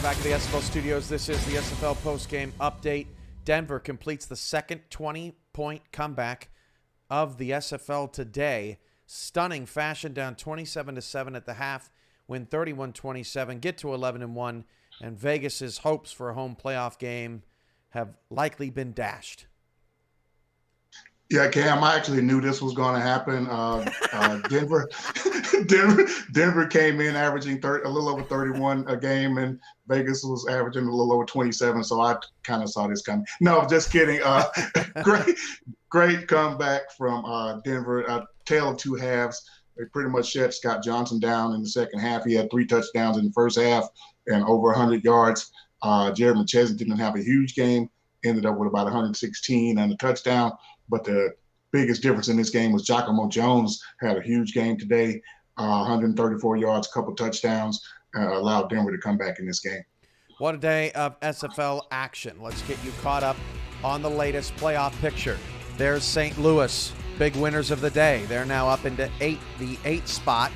Back at the SFL studios. This is the SFL postgame update. Denver completes the second 20-point comeback of the SFL today. Stunning fashion, down 27-7 at the half, win 31-27, get to 11-1, and Vegas's hopes for a home playoff game have likely been dashed. Yeah, Cam, I actually knew this was going to happen. Denver came in averaging a little over 31 a game, and Vegas was averaging a little over 27. So I kind of saw this coming. No, just kidding. Great comeback from Denver. A tale of two halves. They pretty much shut Scott Johnson down in the second half. He had 3 touchdowns in the first half and over 100 yards. Jared McChesney didn't have a huge game. Ended up with about 116 and a touchdown. But the biggest difference in this game was Giacomo Jones had a huge game today, 134 yards, a couple touchdowns, allowed Denver to come back in this game. What a day of SFL action. Let's get you caught up on the latest playoff picture. There's St. Louis, big winners of the day. They're now up into the 8th spot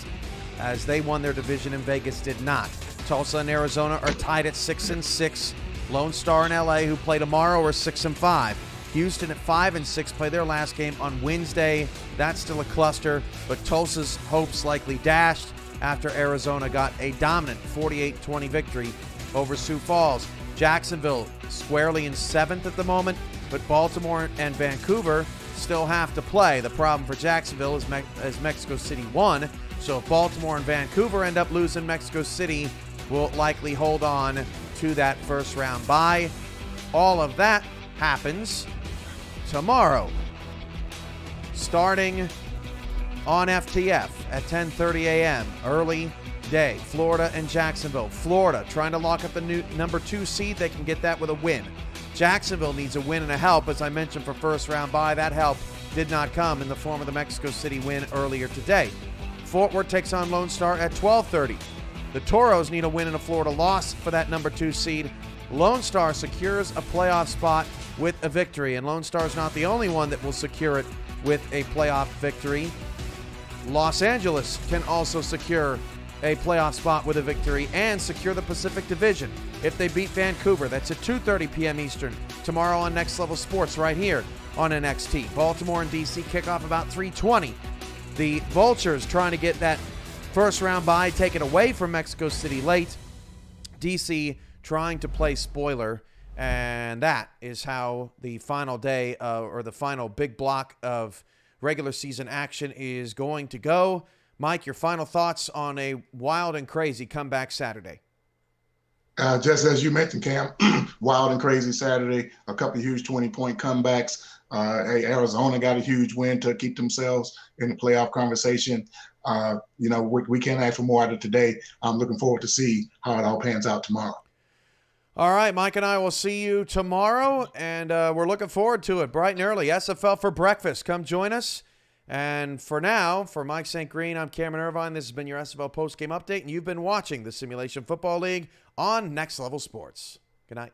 as they won their division and Vegas did not. Tulsa and Arizona are tied at 6-6. Lone Star and LA, who play tomorrow, are 6-5. Houston at 5-6 play their last game on Wednesday. That's still a cluster, but Tulsa's hopes likely dashed after Arizona got a dominant 48-20 victory over Sioux Falls. Jacksonville squarely in 7th at the moment, but Baltimore and Vancouver still have to play. The problem for Jacksonville is Mexico City won, so if Baltimore and Vancouver end up losing, Mexico City will likely hold on to that first round bye. All of that happens tomorrow, starting on FTF at 10:30 a.m. Early day. Florida and Jacksonville. Florida trying to lock up the new number 2 seed. They can get that with a win. Jacksonville needs a win and a help, as I mentioned, for first round bye. That help did not come in the form of the Mexico City win earlier today. Fort Worth takes on Lone Star at 12:30. The Toros need a win and a Florida loss for that number 2 seed. Lone Star secures a playoff spot with a victory, and Lone Star is not the only one that will secure it with a playoff victory. Los Angeles can also secure a playoff spot with a victory and secure the Pacific Division if they beat Vancouver. That's at 2:30 p.m. Eastern tomorrow on Next Level Sports right here on NXT. Baltimore and DC kick off about 3:20. The Vultures trying to get that first round bye taken away from Mexico City late. DC trying to play spoiler, and that is how the final day or the final big block of regular season action is going to go. Mike, your final thoughts on a wild and crazy comeback Saturday? Just as you mentioned, Cam, wild and crazy Saturday, a couple of huge 20-point comebacks. Arizona got a huge win to keep themselves in the playoff conversation. We can't ask for more out of today. I'm looking forward to see how it all pans out tomorrow. All right, Mike and I will see you tomorrow, and we're looking forward to it bright and early. SFL for breakfast. Come join us. And for now, for Mike St. Green, I'm Cameron Irvine. This has been your SFL postgame update, and you've been watching the Simulation Football League on Next Level Sports. Good night.